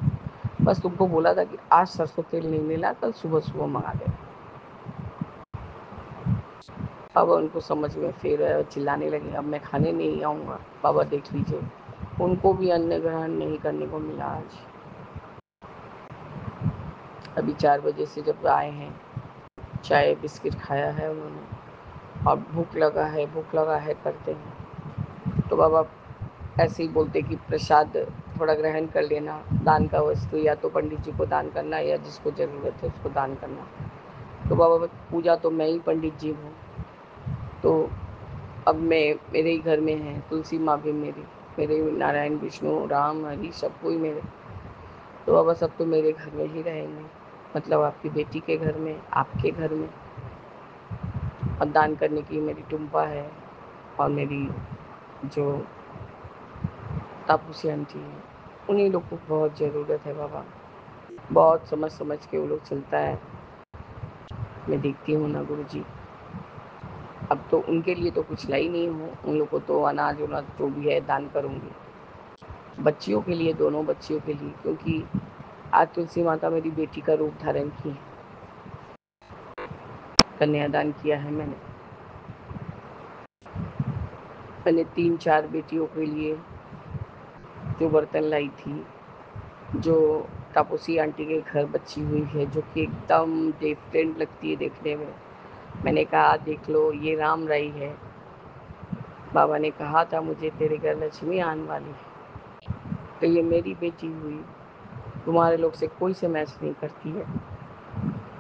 बस तुमको बोला था कि आज सरसों तेल नहीं लेना, कल सुबह सुबह मंगा देना। अब उनको समझ में फिर चिल्लाने लगे, अब मैं खाने नहीं आऊँगा, बाबा देख लीजिए। उनको भी अन्न ग्रहण नहीं करने को मिला आज। अभी 4 बजे से जब आए हैं, चाय बिस्किट खाया है उन्होंने, और भूख लगा है करते हैं। तो बाबा ऐसे ही बोलते कि प्रसाद थोड़ा ग्रहण कर लेना, दान का वस्तु या तो पंडित जी को दान करना या जिसको ज़रूरत है उसको दान करना। तो बाबा पूजा तो मैं ही पंडित जी हूँ, तो अब मैं मेरे ही घर में है, तुलसी माँ भी मेरे नारायण विष्णु राम हरि सब कोई मेरे। तो बाबा सब तो मेरे घर में ही रहेंगे, मतलब आपकी बेटी के घर में, आपके घर में। और दान करने की मेरी टुम्पा है और मेरी जो तापूसी आंटी है, उन्हीं लोग को बहुत ज़रूरत है बाबा। बहुत समझ समझ के वो लोग चलता है, मैं देखती हूँ ना गुरुजी। अब तो उनके लिए तो कुछ लाई नहीं हूँ, उन लोग को तो अनाज उनाज जो भी है दान करूँगी। बच्चियों के लिए, दोनों बच्चियों के लिए, क्योंकि आज तुलसी माता मेरी बेटी का रूप धारण की है। कन्यादान किया है मैंने 3-4 बेटियों के लिए जो बर्तन लाई थी, जो तापसी आंटी के घर बची हुई है, जो कि एकदम डिफरेंट लगती है देखने में। मैंने कहा देख लो, ये राम रही है। बाबा ने कहा था मुझे तेरे घर लक्ष्मी आने वाली है, तो ये मेरी बेटी हुई, तुम्हारे लोग से कोई से मैच नहीं करती है।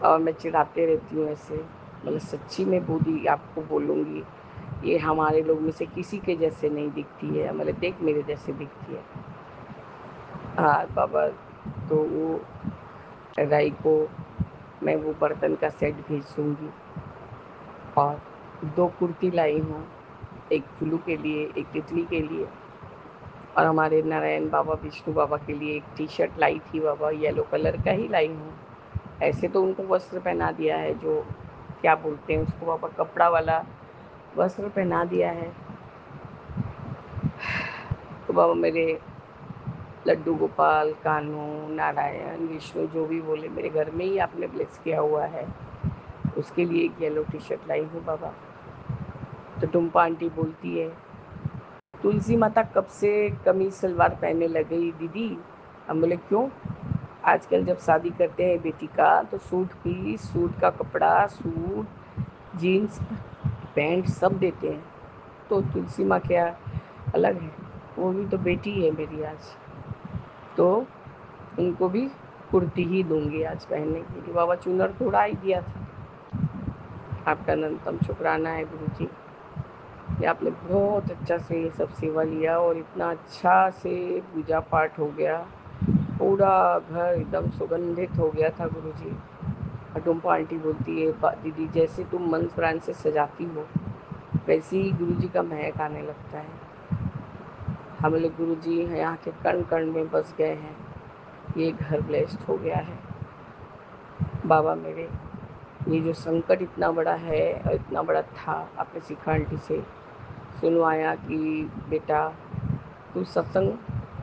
और मैं चिढ़ाते रहती हूँ ऐसे, मतलब सच्ची में बूढ़ी आपको बोलूँगी, ये हमारे लोग में से किसी के जैसे नहीं दिखती है, मतलब देख मेरे जैसे दिखती है। हाँ बाबा, तो वो राई को मैं वो बर्तन का सेट भेज दूँगी। और 2 कुर्ती लाई हूँ, एक फुल्लू के लिए, एक तितली के लिए, और हमारे नारायण बाबा विष्णु बाबा के लिए एक टी शर्ट लाई थी बाबा, येलो कलर का ही लाई हूँ। ऐसे तो उनको वस्त्र पहना दिया है, जो क्या बोलते हैं उसको बाबा, कपड़ा वाला वस्त्र पहना दिया है। तो बाबा मेरे लड्डू गोपाल, कान्हू, नारायण, विष्णु जो भी बोले, मेरे घर में ही आपने ब्लेस किया हुआ है, उसके लिए एक येलो टी शर्ट लाई हूँ बाबा। तो टुम्पा आंटी बोलती है, तुलसी माता कब से कमीज सलवार पहनने लग गई दीदी। हम बोले क्यों, आजकल जब शादी करते हैं बेटी का तो सूट पीस, सूट का कपड़ा, सूट, जीन्स, पैंट सब देते हैं। तो तुलसी माँ क्या अलग है, वो भी तो बेटी है मेरी आज, तो उनको भी कुर्ती ही दूंगी आज पहनने के लिए। बाबा चुनर थोड़ा ही दिया था। आपका अनंतम शुक्राना है गुरुजी, कि आपने बहुत अच्छा से ये सब सेवा लिया और इतना अच्छा से पूजा पाठ हो गया, पूरा घर एकदम सुगंधित हो गया था गुरुजी। और टुम्पा आंटी बोलती है, दीदी जैसे तुम मन प्राण से सजाती हो वैसे ही गुरुजी का महक आने लगता है। हम लोग गुरुजी यहाँ के कण कण में बस गए हैं, ये घर ब्लेस्ड हो गया है। बाबा मेरे, ये जो संकट इतना बड़ा है और इतना बड़ा था, आपने शिखा आंटी से सुनवाया कि बेटा तू सत्संग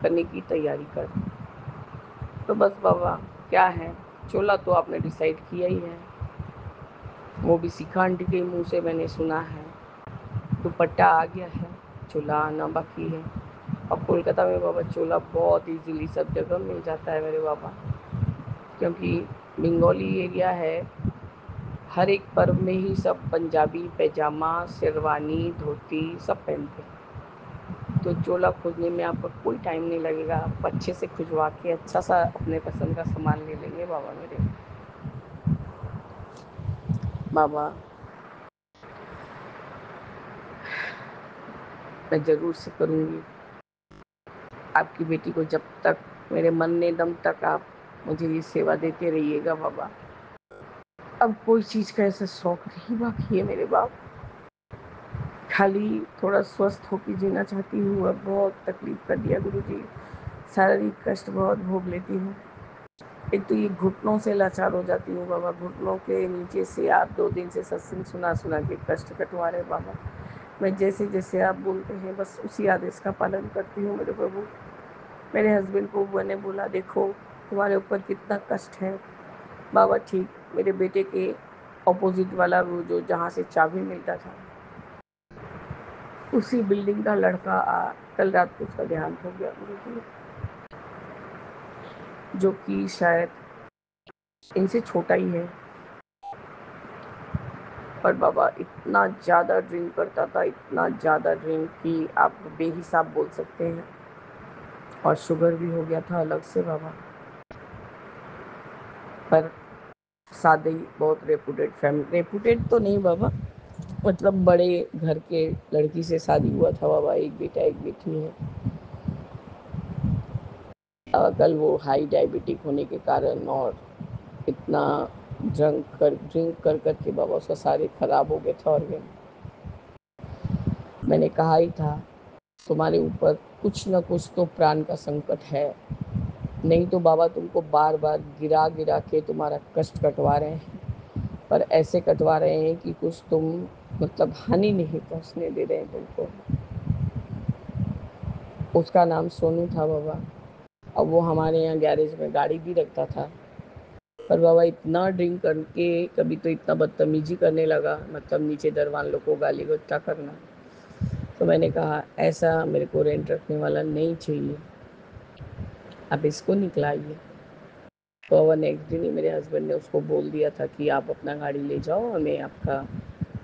करने की तैयारी कर। तो बस बाबा क्या है, चोला तो आपने डिसाइड किया ही है, वो भी शिखा आंटी के मुँह से मैंने सुना है। दुपट्टा आ गया है, चोला आना बाकी है। और कोलकाता में बाबा चोला बहुत इजीली सब जगह मिल जाता है मेरे बाबा, क्योंकि बंगाली एरिया है। हर एक पर्व में ही सब पंजाबी पैजामा, शेरवानी, धोती सब पहनते हैं। तो चोला खोजने में आपका कोई टाइम नहीं लगेगा, आप अच्छे से खुजवा के अच्छा सा अपने पसंद का सामान ले लेंगे बाबा मेरे। बाबा मैं ज़रूर से करूँगी आपकी बेटी को, जब तक मेरे मरने दम तक आप मुझे ये सेवा देते रहिएगा बाबा। अब कोई चीज़ का ऐसा शौक नहीं बाकी है मेरे बाप। खाली थोड़ा स्वस्थ होकर जीना चाहती हूँ। अब बहुत तकलीफ कर दिया गुरुजी, शारीरिक कष्ट बहुत भोग लेती हूँ। एक तो ये घुटनों से लाचार हो जाती हूँ बाबा, घुटनों के नीचे से आप 2 दिन से सत्संग सुना सुना के कष्ट कटवा रहे बाबा। मैं जैसे जैसे आप बोलते हैं बस उसी आदेश का पालन करती हूँ मेरे प्रभु। मेरे हस्बैंड को मैंने बोला देखो तुम्हारे ऊपर कितना कष्ट है बाबा। ठीक मेरे बेटे के ऑपोजिट वाला वो जो जहाँ से चाबी मिलता था उसी बिल्डिंग का लड़का कल रात को उसका देहांत हो गया गुरुजी, जो कि शायद इनसे छोटा ही है। पर बाबा इतना ज़्यादा ड्रिंक करता था, इतना ज़्यादा ड्रिंक कि आप बेहिसाब बोल सकते हैं। और शुगर भी हो गया था अलग से बाबा। पर शादी बहुत रेपुटेड फैमिली, रेपुटेड तो नहीं बाबा, मतलब बड़े घर के लड़की से शादी हुआ था बाबा। एक बेटा एक बेटी है। कल वो हाई डायबिटिक होने के कारण और इतना ड्रिंक कर के बाबा उसका सारे खराब हो गए थे। और मैंने कहा ही था तुम्हारे ऊपर कुछ न कुछ तो प्राण का संकट है, नहीं तो बाबा तुमको बार बार गिरा गिरा के तुम्हारा कष्ट कटवा रहे हैं। पर ऐसे कटवा रहे हैं कि कुछ तुम मतलब हानि नहीं पहुंचने दे रहे हैं तुमको। उसका नाम सोनू था बाबा। अब वो हमारे यहाँ गैरेज में गाड़ी भी रखता था। पर बाबा इतना ड्रिंक करके कभी तो इतना बदतमीजी करने लगा, मतलब नीचे दरवान लोग को गाली गट्टा करना। तो मैंने कहा ऐसा मेरे को रेंट रखने वाला नहीं चाहिए, आप इसको निकलाइए। तो अब नेक्स्ट दिन ही मेरे हस्बैंड ने उसको बोल दिया था कि आप अपना गाड़ी ले जाओ, हमें आपका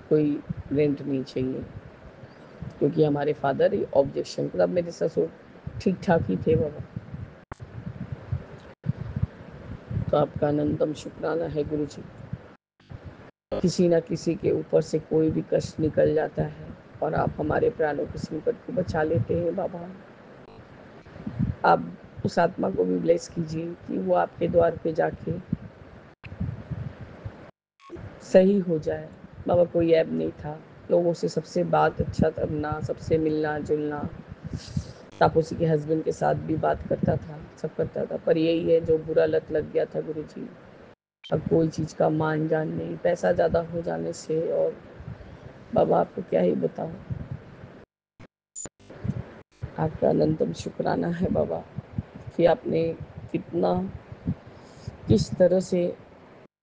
कोई रेंट नहीं चाहिए। क्योंकि हमारे फादर ऑब्जेक्शन, तब मेरे ससुर ठीक ठाक ही थे बाबा। तो आपका अनंतम शुक्राना है गुरु जी। किसी न किसी के ऊपर से कोई भी कष्ट निकल जाता है और आप हमारे प्राणों के संकट को बचा लेते हैं बाबा। आप उस आत्मा को भी ब्लेस कीजिए कि वो आपके द्वार पे जाके सही हो जाए बाबा। कोई ऐब नहीं था, लोगों से सबसे बात अच्छा करना, सबसे मिलना जुलना। तापसी के हस्बैंड के साथ भी बात करता था, सब करता था। पर यही है जो बुरा लत लग गया था गुरु जी। अब कोई चीज़ का मान जान नहीं, पैसा ज़्यादा हो जाने से। और बाबा आपको क्या ही बताऊं, आपका अनंतम शुक्राना है बाबा कि आपने कितना किस तरह से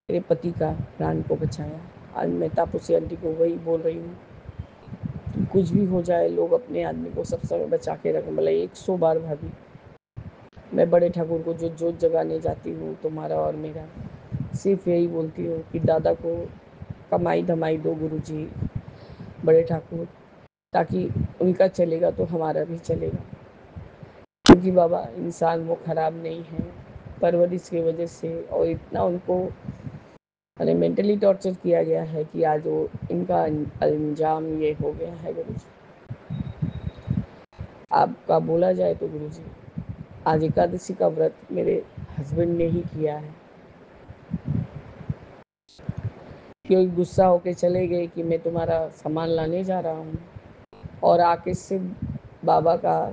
मेरे पति का प्राण को बचाया। आज मैं तापसी आंटी को वही बोल रही हूँ, कुछ भी हो जाए लोग अपने आदमी को सब समय बचा के रखें। भले 100 बार भाभी, मैं बड़े ठाकुर को जो जोत जगाने जाती हूँ तुम्हारा और मेरा, सिर्फ यही बोलती हूँ कि दादा को कमाई धमाई दो गुरु जी बड़े ठाकुर, ताकि उनका चलेगा तो हमारा भी चलेगा। क्योंकि बाबा इंसान वो खराब नहीं है, परवरिश की वजह से और इतना उनको मैंने मेंटली टॉर्चर किया गया है कि आज वो इनका अंजाम ये हो गया है गुरु जी। आपका बोला जाए तो गुरु जी आज एकादशी का व्रत मेरे हस्बैंड ने ही किया है। क्यों गुस्सा होके चले गए कि मैं तुम्हारा सामान लाने जा रहा हूँ, और आके सिर्फ बाबा का,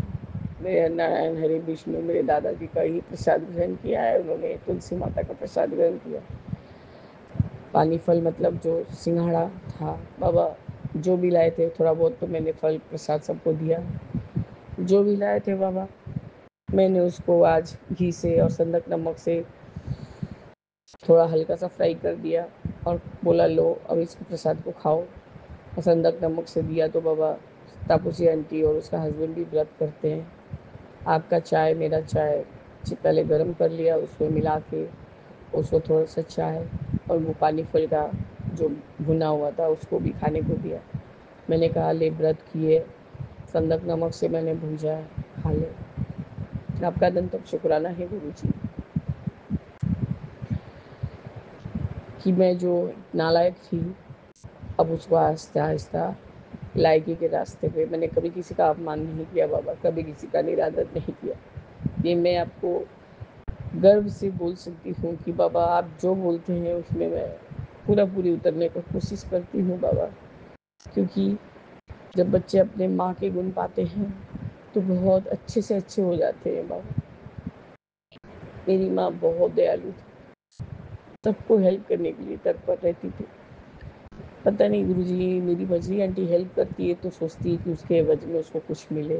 मेरे नारायण हरि विष्णु मेरे दादाजी का ही प्रसाद ग्रहण किया है। उन्होंने तुलसी माता का प्रसाद ग्रहण किया, पानी फल मतलब जो सिंघाड़ा था बाबा, जो भी लाए थे थोड़ा बहुत तो मैंने फल प्रसाद सबको दिया। जो भी लाए थे बाबा मैंने उसको आज घी से और संदक नमक से थोड़ा हल्का सा फ्राई कर दिया और बोला लो अब इस प्रसाद को खाओ। और संदक नमक से दिया तो बाबा तापसी आंटी और उसका हस्बैंड भी व्रत करते हैं। आपका चाय मेरा चाय पहले गर्म कर लिया, उसमें मिला के उसको थोड़ा सा चाय और वो पानी फल का जो भुना हुआ था उसको भी खाने को दिया। मैंने कहा ले व्रत किए, संदक नमक से मैंने भूजा है, खा ले। आपका दिन तक शुक्राना है गुरु जी कि मैं जो नालायक थी अब उसको आहिस्ता आहिस्ता लायकी के रास्ते पे। मैंने कभी किसी का अपमान नहीं किया बाबा, कभी किसी का निरादर नहीं किया। ये मैं आपको गर्व से बोल सकती हूँ कि बाबा आप जो बोलते हैं उसमें मैं पूरी उतरने की कोशिश करती हूँ बाबा। क्योंकि जब बच्चे अपने माँ के गुण पाते हैं तो बहुत अच्छे से अच्छे हो जाते हैं बाबा। मेरी माँ बहुत दयालु थी, सबको हेल्प करने के लिए तत्पर रहती थी। पता नहीं गुरुजी, मेरी मझली आंटी हेल्प करती है तो सोचती है कि उसके एवज में उसको कुछ मिले,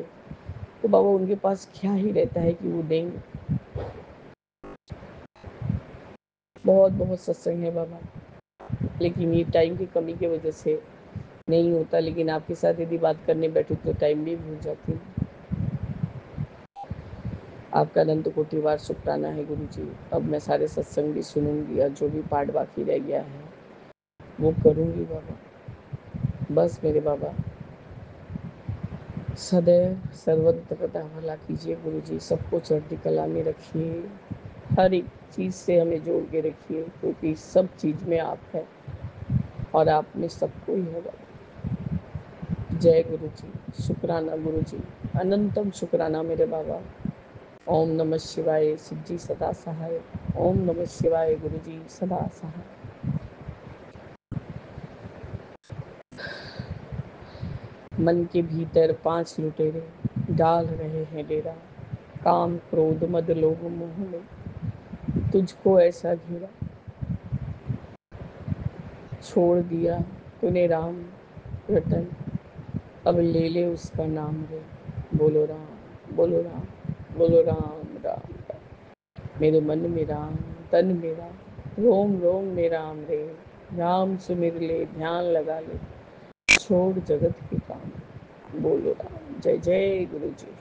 तो बाबा उनके पास क्या ही रहता है कि वो देंगे। बहुत बहुत सत्संग है बाबा, लेकिन ये टाइम की कमी की वजह से नहीं होता। लेकिन आपके साथ यदि बात करने बैठे तो टाइम भी भूल जाती हूँ। आपका अनंत कोटिवार शुक्राना है गुरुजी। अब मैं सारे सत्संग भी सुनूंगी और जो भी पाठ बाकी रह गया है वो करूंगी बाबा। बस मेरे बाबा सदैव सर्वत्र का भला कीजिए गुरुजी, सबको चढ़ती कला में रखिए, हर एक चीज़ से हमें जोड़ के रखिए, क्योंकि सब चीज़ में आप है और आप में सबको ही है बाबा। जय गुरु जी, शुक्राना गुरु जी, अनंतम शुक्राना मेरे बाबा। ओम नमः शिवाय, शिव जी सदा सहाय। ओम नमः शिवाय, गुरु जी सदा सहाय। मन के भीतर 5 लुटेरे डाल रहे हैं डेरा, काम क्रोध मद लोभ मोह में तुझको ऐसा घेरा। छोड़ दिया तूने राम रतन, अब ले ले उसका नाम रे। बोलो राम बोलो राम बोलो राम राम राम। मेरे मन में राम, तन मेरा, रोम रोम में राम रे। राम सुमिर ले, ध्यान लगा ले, छोड़ जगत के काम। बोलो राम। जय जय गुरु जी।